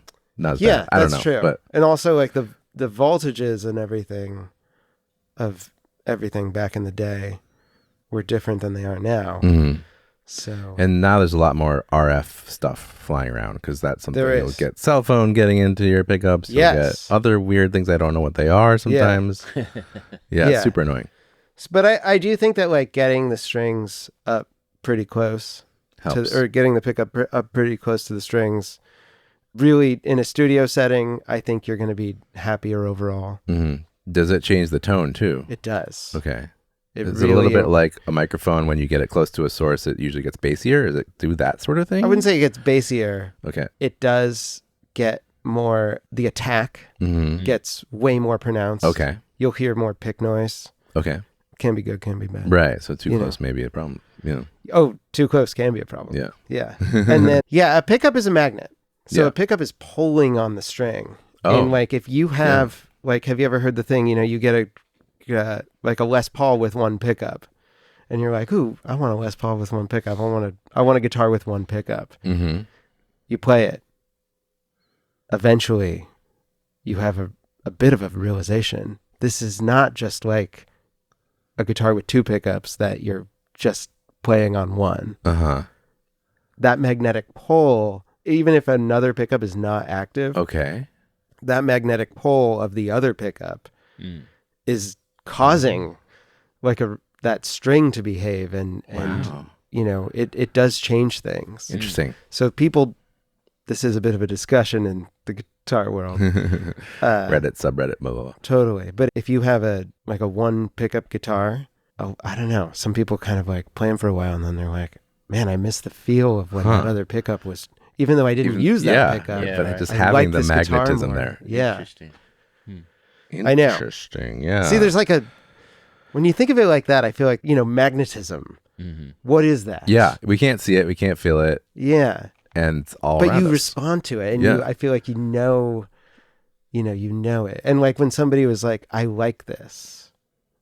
as bad. I don't know. that's true. But And also like the voltages and everything of everything back in the day were different than they are now. So And now there's a lot more RF stuff flying around because that's something There you'll is. get cell phone getting into your pickups. You'll Yes. get other weird things. I don't know what they are sometimes. Yeah, Yeah. super annoying. But I do think that like getting the strings up pretty close Helps. or getting the pickup up pretty close to the strings, really in a studio setting, I think you're going to be happier overall. Mhm. Does it change the tone too? It does. Okay. Is really, it a little bit like a microphone when you get it close to a source, it usually gets bassier? Does it do that sort of thing? I wouldn't say it gets bassier. Okay. It does get more, the attack Mm-hmm. gets way more pronounced. Okay. You'll hear more pick noise. Okay. Can be good, can be bad. Right. So too You close may be a problem. Oh, too close can be a problem. Yeah. Yeah. And then, a pickup is a magnet. So Yeah. a pickup is pulling on the string. Oh. And like if you have, like, have you ever heard the thing, you get a Les Paul with one pickup. And you're like, ooh, I want a Les Paul with one pickup. I want a guitar with one pickup. Mm-hmm. You play it. Eventually, you have a bit of a realization. This is not just like a guitar with two pickups that you're just playing on one. Uh-huh. That magnetic pull, even if another pickup is not active, Okay. that magnetic pull of the other pickup is causing like that string to behave and Wow. it does change things. Interesting. So this is a bit of a discussion in the guitar world. Reddit, subreddit, blah, blah, blah. Totally. But if you have a one pickup guitar, I don't know. Some people kind of like play them for a while and then they're like, man, I miss the feel of when that other pickup was, even though I didn't use that pickup. Yeah, but right. just I having like the this guitar magnetism more. there. Yeah. Interesting. I know. Interesting. Yeah. See, there's like when you think of it like that, I feel like, magnetism. Mm-hmm. What is that? Yeah. We can't see it. We can't feel it. Yeah. And it's all But around you us. respond to it and Yeah. I feel like you know it. And like when somebody was like, I like this,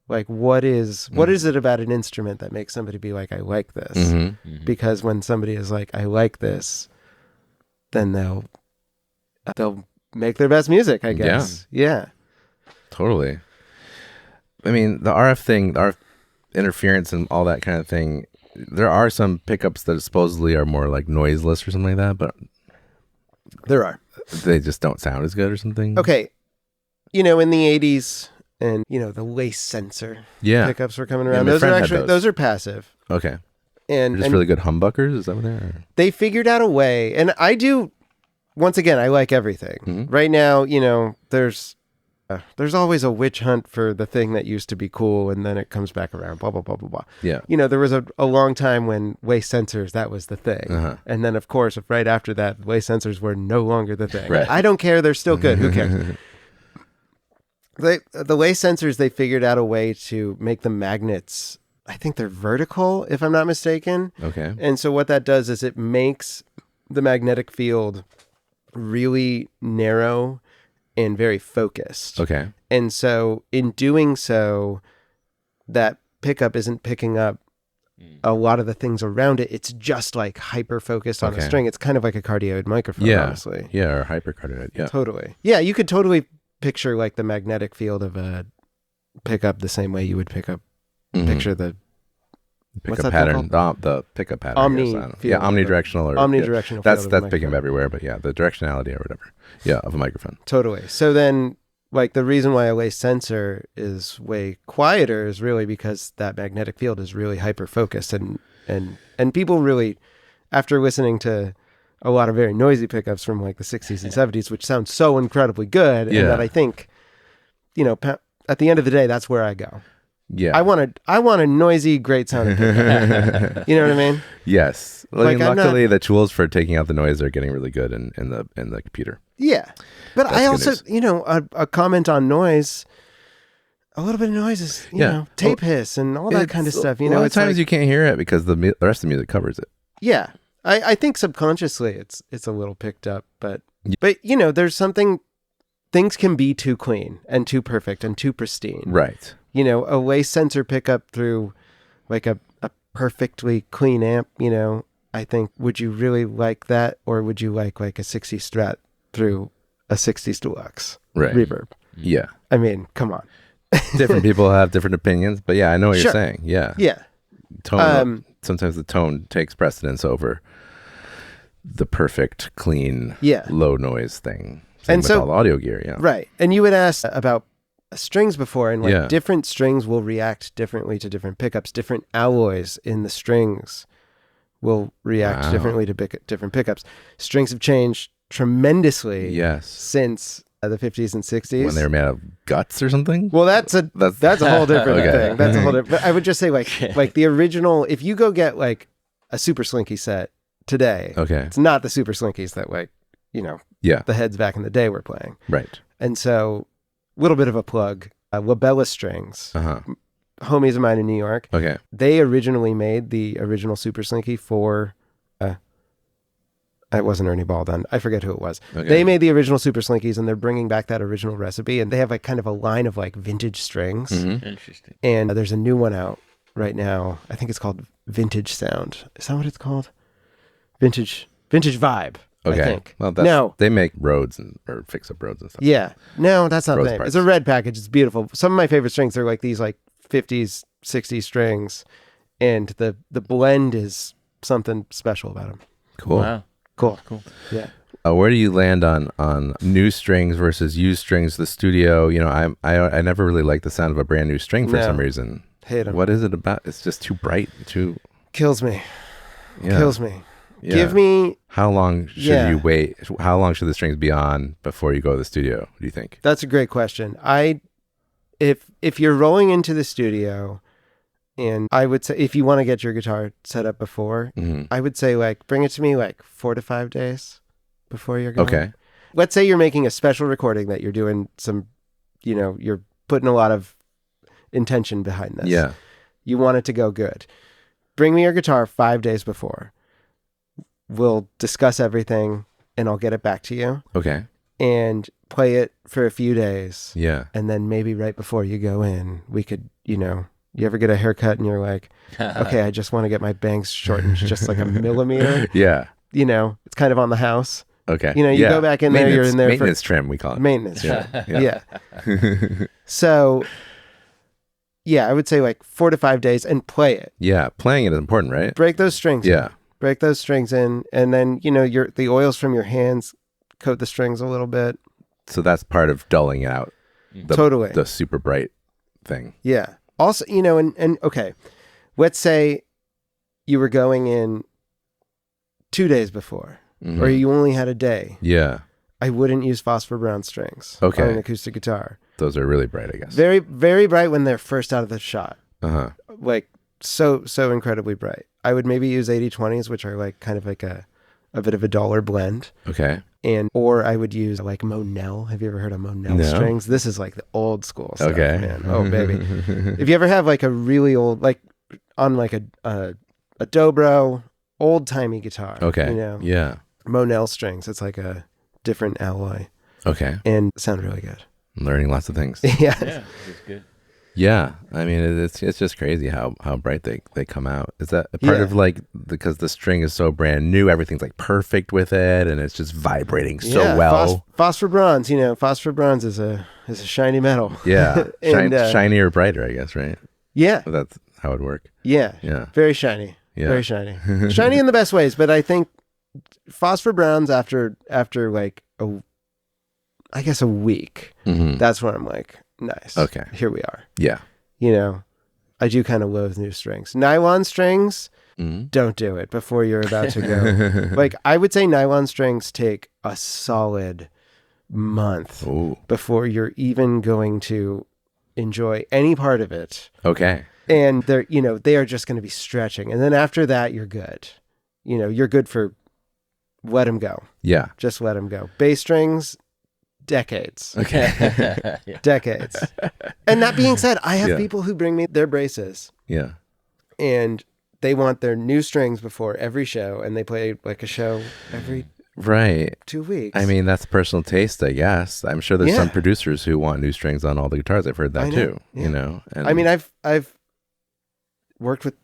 like what is it about an instrument that makes somebody be like, I like this? Mm-hmm. Mm-hmm. Because when somebody is like, I like this, then they'll make their best music, I guess. Yeah. Totally. I mean, the RF thing, the RF interference and all that kind of thing, there are some pickups that supposedly are more like noiseless or something like that, but There are. they just don't sound as good or something. Okay. In the 80s and, the lace sensor Yeah. pickups were coming Yeah, around. my Those are friend had actually, those. those are passive. Okay. And, They're just and really good humbuckers? Is that what they are? they figured out a way. And I do, once again, I like everything. Mhm. Right now, there's always a witch hunt for the thing that used to be cool and then it comes back around, blah, blah, blah, blah, blah. Yeah. There was a long time when waist sensors, that was the thing. Uh-huh. And then, of course, right after that, waist sensors were no longer the thing. Right. I don't care. They're still good. Who cares? The waist sensors, they figured out a way to make the magnets, I think they're vertical, if I'm not mistaken. Okay. And so what that does is it makes the magnetic field really narrow and very focused. Okay. And so in doing so, that pickup isn't picking up a lot of the things around it. It's just like hyper focused on the Okay. string. It's kind of like a cardioid microphone, Yeah. honestly. Yeah, or hypercardioid. Yeah. Totally. Yeah, you could totally picture like the magnetic field of a pickup the same way you would picture the what's Pickup that thing pattern. The pickup pattern. Omni I guess. I don't know. field Yeah, of omnidirectional or omnidirectional. That's field of a picking up microphone. everywhere, but yeah, the directionality or whatever. Yeah, of a microphone. Totally. So then, like the reason why a lace sensor is way quieter is really because that magnetic field is really hyper focused, and people really, after listening to a lot of very noisy pickups from like the 60s and 70s, which sound so incredibly good, Yeah. and that I think, at the end of the day, that's where I go. Yeah. I want a noisy, great sounding pickup. You know what I mean? Yes. Well, Like, I'm luckily, the tools for taking out the noise are getting really good in the computer. Yeah. But That's I good also, news. a comment on noise. A little bit of noise is, tape hiss and all that kind of stuff. A lot of it's times like, you can't hear it because the rest of the music covers it. yeah. I think subconsciously it's a little picked up, but there's something, things can be too clean and too perfect and too pristine. Right. A lace sensor pickup through like a perfectly clean amp, I think, would you really like that? Or would you like a 60 Strat through a 60s Deluxe Right. reverb? Yeah. I mean, come on. Different people have different opinions, but yeah, I know what Sure. you're saying. Yeah. Yeah. Tone sometimes the tone takes precedence over the perfect, clean, Yeah. low noise thing. Same And with so- all the audio gear, yeah. Right. And you would ask about strings before, and like Yeah. different strings will react differently to different pickups. Different alloys in the strings will react Wow. differently to different pickups. Strings have changed tremendously Yes. since the 50s and 60s. When they were made of guts or something? Well, that's a whole different Okay. thing. That's a whole different. But I would just say like the original. If you go get like a Super Slinky set today, Okay. it's not the Super Slinkies that like Yeah. the heads back in the day were playing. Right. And so, a little bit of a plug. Wabella Strings, Uh-huh. homies of mine in New York. Okay. They originally made the original Super Slinky for. It wasn't Ernie Baldwin. I forget who it was. Okay. They made the original Super Slinkies, and they're bringing back that original recipe. And they have like kind of a line of like vintage strings. Mhm. Interesting. And there's a new one out right now. I think it's called Vintage Sound. Is that what it's called? Vintage Vibe. Okay. I think. Well, that's, No. they make roads or fix up roads and stuff. Yeah. No, that's not Rose the name. parts. It's a red package. It's beautiful. Some of my favorite strings are like these like 50s, 60s strings. And the blend is something special about them. Cool. Wow. Cool. Cool. Yeah. Where do you land on new strings versus used strings? The studio, I never really liked the sound of a brand new string for No. some reason. Hate them. What is it about? It's just too bright. Too. Kills me. Yeah. Kills me. Yeah. Give me. How long should Yeah. you wait? How long should the strings be on before you go to the studio? Do you think? That's a great question. If you're rolling into the studio, and I would say if you want to get your guitar set up before, Hmm. I would say like bring it to me like 4 to 5 days before you're going. Okay. Let's say you're making a special recording that you're doing some, you're putting a lot of intention behind this. Yeah. You want it to go good. Bring me your guitar 5 days before. We'll discuss everything and I'll get it back to you Okay. and play it for a few days. Yeah. And then maybe right before you go in, we could, you ever get a haircut and you're like, okay, I just want to get my bangs shortened just like a millimeter. Yeah. It's kind of on the house. Okay. You Yeah. go back in there, you're in there for maintenance trim. We call it. maintenance. Yeah. Yeah. So, I would say like 4 to 5 days and play it. Yeah. Playing it is important, right? Break those strings. in. Yeah. Break those strings in. And then, the oils from your hands coat the strings a little bit. So that's part of dulling it out. Totally. The super bright thing. Yeah. Also, and okay, let's say you were going in 2 days before, Mhm. or you only had a day. Yeah. I wouldn't use phosphor brown strings Okay. on an acoustic guitar. Those are really bright, I guess. Very, very bright when they're first out of the shot. Uh-huh. Like so incredibly bright. I would maybe use 80/20s, which are like kind of like a bit of a duller blend. Okay. Or I would use like Monell. Have you ever heard of Monell No. strings? This is like the old school stuff, Okay. man. Oh, baby. If you ever have like a really old, like on like a dobro, old timey guitar, Okay. Yeah. Monell strings, it's like a different alloy Okay. and sound really good. I'm learning lots of things. Yeah. Yeah, that's good. Yeah. I mean, it's just crazy how bright they come out. Is that a part Yeah. of like, because the string is so brand new, everything's like perfect with it and it's just vibrating so Yeah, well. Phosphor bronze, phosphor bronze is a shiny metal. Yeah. And, shiny or brighter, I guess, right? Yeah. That's how it work. Yeah. Yeah. Very shiny. Yeah. Very shiny. Shiny in the best ways, but I think phosphor browns after like I guess a week, Mhm. that's when I'm like, nice. Okay. Here we are. Yeah. I do kind of loathe new strings. Nylon strings, Mhm. don't do it before you're about to go. Like I would say nylon strings take a solid month Ooh. before you're even going to enjoy any part of it. Okay. And they are just going to be stretching. And then after that, you're good. You're good for let them go. Yeah. Just let them go. Bass strings, decades. Okay. Yeah. Decades. And that being said, I have Yeah. people who bring me their braces Yeah. and they want their new strings before every show and they play like a show every Right. 2 weeks. I mean, that's personal taste, I guess. I'm sure there's some Yeah. producers who want new strings on all the guitars. I've heard that I know, too. yeah. And I mean, I've worked with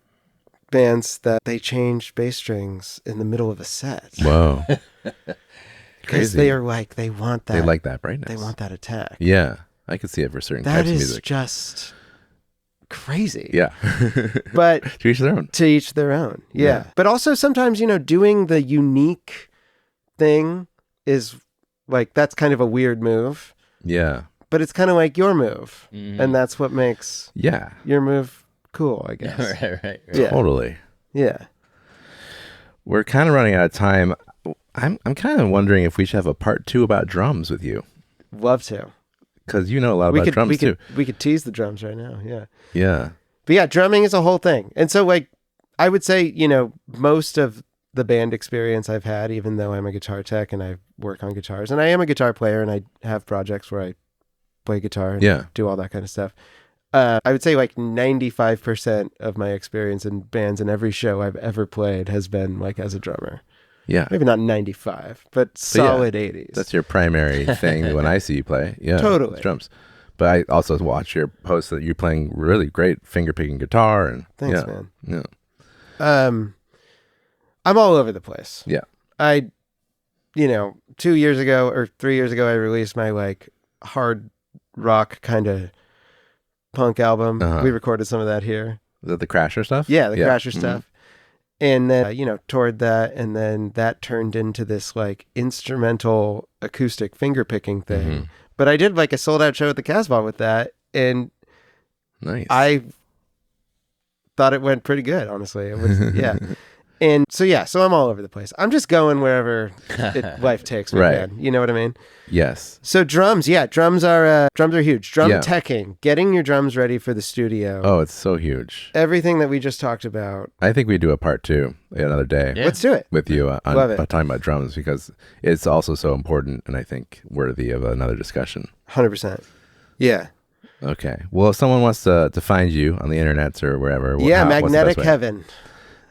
bands that they change bass strings in the middle of a set. whoa, Because crazy. they are like, they want that. They like that brightness. They want that attack. Yeah, I could see it for certain That types of is music. just crazy. Yeah. But To each their own. to each their own. Yeah. Yeah. But also sometimes, doing the unique thing is like, that's kind of a weird move, Yeah. but it's kind of like your move. Mhm. And that's what makes Yeah. your move cool, I guess. right. Yeah. Totally. Yeah. We're kind of running out of time. I'm kind of wondering if we should have a part 2 about drums with you, Love to. because you know a lot about drums too. We could tease the drums right now. Yeah. Yeah. But yeah, drumming is a whole thing. And so like, I would say, most of the band experience I've had, even though I'm a guitar tech and I work on guitars and I am a guitar player and I have projects where I play guitar and Yeah. do all that kind of stuff. I would say like 95% of my experience in bands and every show I've ever played has been like as a drummer. Yeah. Maybe not 95, but solid 80s. That's your primary thing when I see you play. Yeah. Totally. It's drums. But I also watch your posts that you're playing really great finger picking guitar and Thanks, yeah. man. Yeah. I'm all over the place. Yeah. 2 years ago or 3 years ago, I released my like hard rock kind of punk album. Uh-huh. We recorded some of that here. Is that the Crasher stuff? Yeah, the Crasher Mhm. stuff. And then, toured that. And then that turned into this like instrumental acoustic finger picking thing. Mhm. But I did like a sold out show at the Casbah with that. And Nice. I thought it went pretty good, honestly. It was, yeah. And so I'm all over the place. I'm just going wherever life takes me, Right. man. You know what I mean? Yes. So drums are huge. Drum Yeah. teching, getting your drums ready for the studio. Oh, it's so huge. Everything that we just talked about. I think we do a part 2 another day Yeah. Let's do it. with you Love it. talking about drums, because it's also so important and I think worthy of another discussion. 100%. Yeah. Okay. Well, if someone wants to find you on the internet or wherever, Yeah, what's the Magnetic best way? Heaven.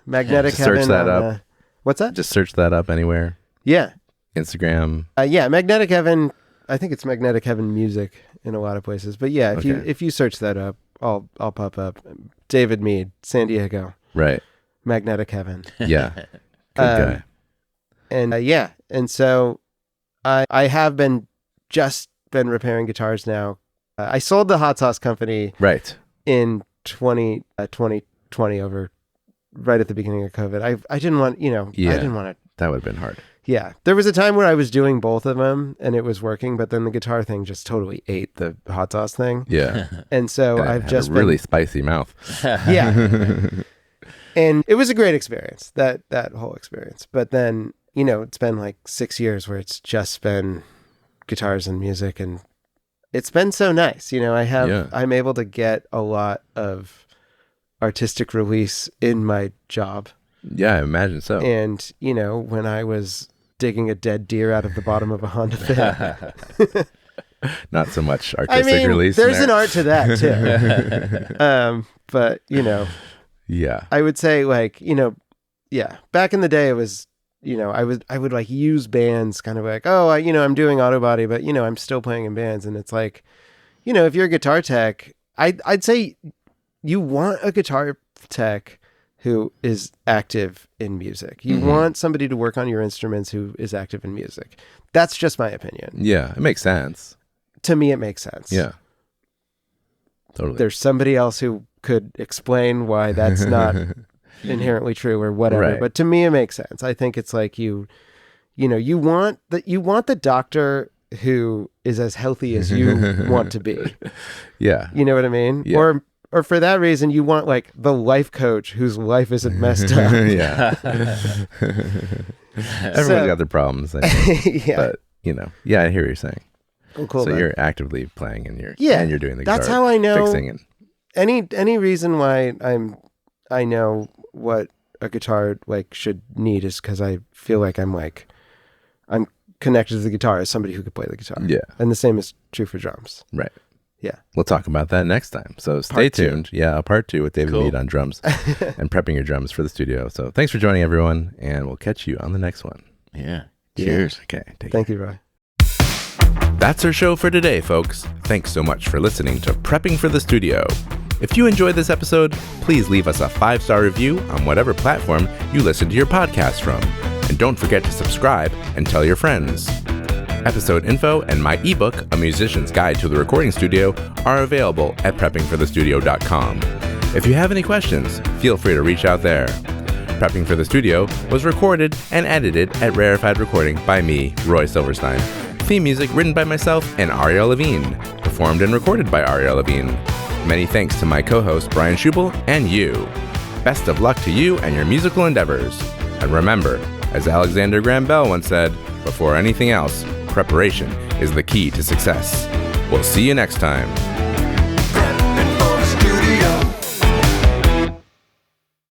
Magnetic Just search Heaven. that on, up. What's that? Just search that up anywhere. Yeah. Instagram. Yeah, Magnetic Heaven. I think it's Magnetic Heaven Music in a lot of places. But yeah, Okay. if you search that up, I'll pop up. David Mead, San Diego. Right. Magnetic Heaven. Yeah. Good guy. And and so I have been repairing guitars now. I sold the hot sauce company Right. in 2020 over right at the beginning of COVID. I didn't want, Yeah. I didn't want to. That would have been hard. Yeah. There was a time where I was doing both of them and it was working, but then the guitar thing just totally ate the hot sauce thing. Yeah. And so And I I've had just a really spicy mouth. yeah. And it was a great experience, that whole experience. But then, it's been like 6 years where it's just been guitars and music, and it's been so nice. I'm able to get a lot of artistic release in my job. Yeah, I imagine so. And, when I was digging a dead deer out of the bottom of a Honda Fit. Not so much artistic release. There's in an there. art to that too. But, Yeah. I would say like, back in the day it was, I would like use bands kind of like, I'm doing auto body, but I'm still playing in bands. And it's like, if you're a guitar tech, I'd say you want a guitar tech who is active in music. You want somebody to work on your instruments who is active in music. That's just my opinion. Yeah, it makes sense. To me, it makes sense. Yeah. Totally. There's somebody else who could explain why that's not inherently true or whatever. Right. But to me, it makes sense. I think it's like you want the doctor who is as healthy as you want to be. Yeah. You know what I mean? Yeah. Or for that reason, you want like the life coach whose life isn't messed up. Yeah. Everyone's got their problems. I think. Yeah. But, I hear what you're saying. Cool. So man. you're actively playing and you're doing the That's guitar how I know fixing and any reason why I know what a guitar like should need is because I feel like I'm connected to the guitar as somebody who could play the guitar. Yeah. And the same is true for drums. Right. Yeah. We'll talk about that next time. So stay Part 2. tuned. Yeah, a part 2 with David Cool. Mead on drums and prepping your drums for the studio. So thanks for joining everyone, and we'll catch you on the next one. Yeah. Cheers. Okay. Thank you, Roy. That's our show for today, folks. Thanks so much for listening to Prepping for the Studio. If you enjoyed this episode, please leave us a 5-star review on whatever platform you listen to your podcast from. And don't forget to subscribe and tell your friends. Episode info and my ebook, A Musician's Guide to the Recording Studio, are available at preppingforthestudio.com. If you have any questions, feel free to reach out there. Prepping for the Studio was recorded and edited at Rarefied Recording by me, Roy Silverstein. Theme music written by myself and Ariel Levine, performed and recorded by Ariel Levine. Many thanks to my co-host Brian Scheuble and you. Best of luck to you and your musical endeavors. And remember, as Alexander Graham Bell once said, before anything else, preparation is the key to success. We'll see you next time.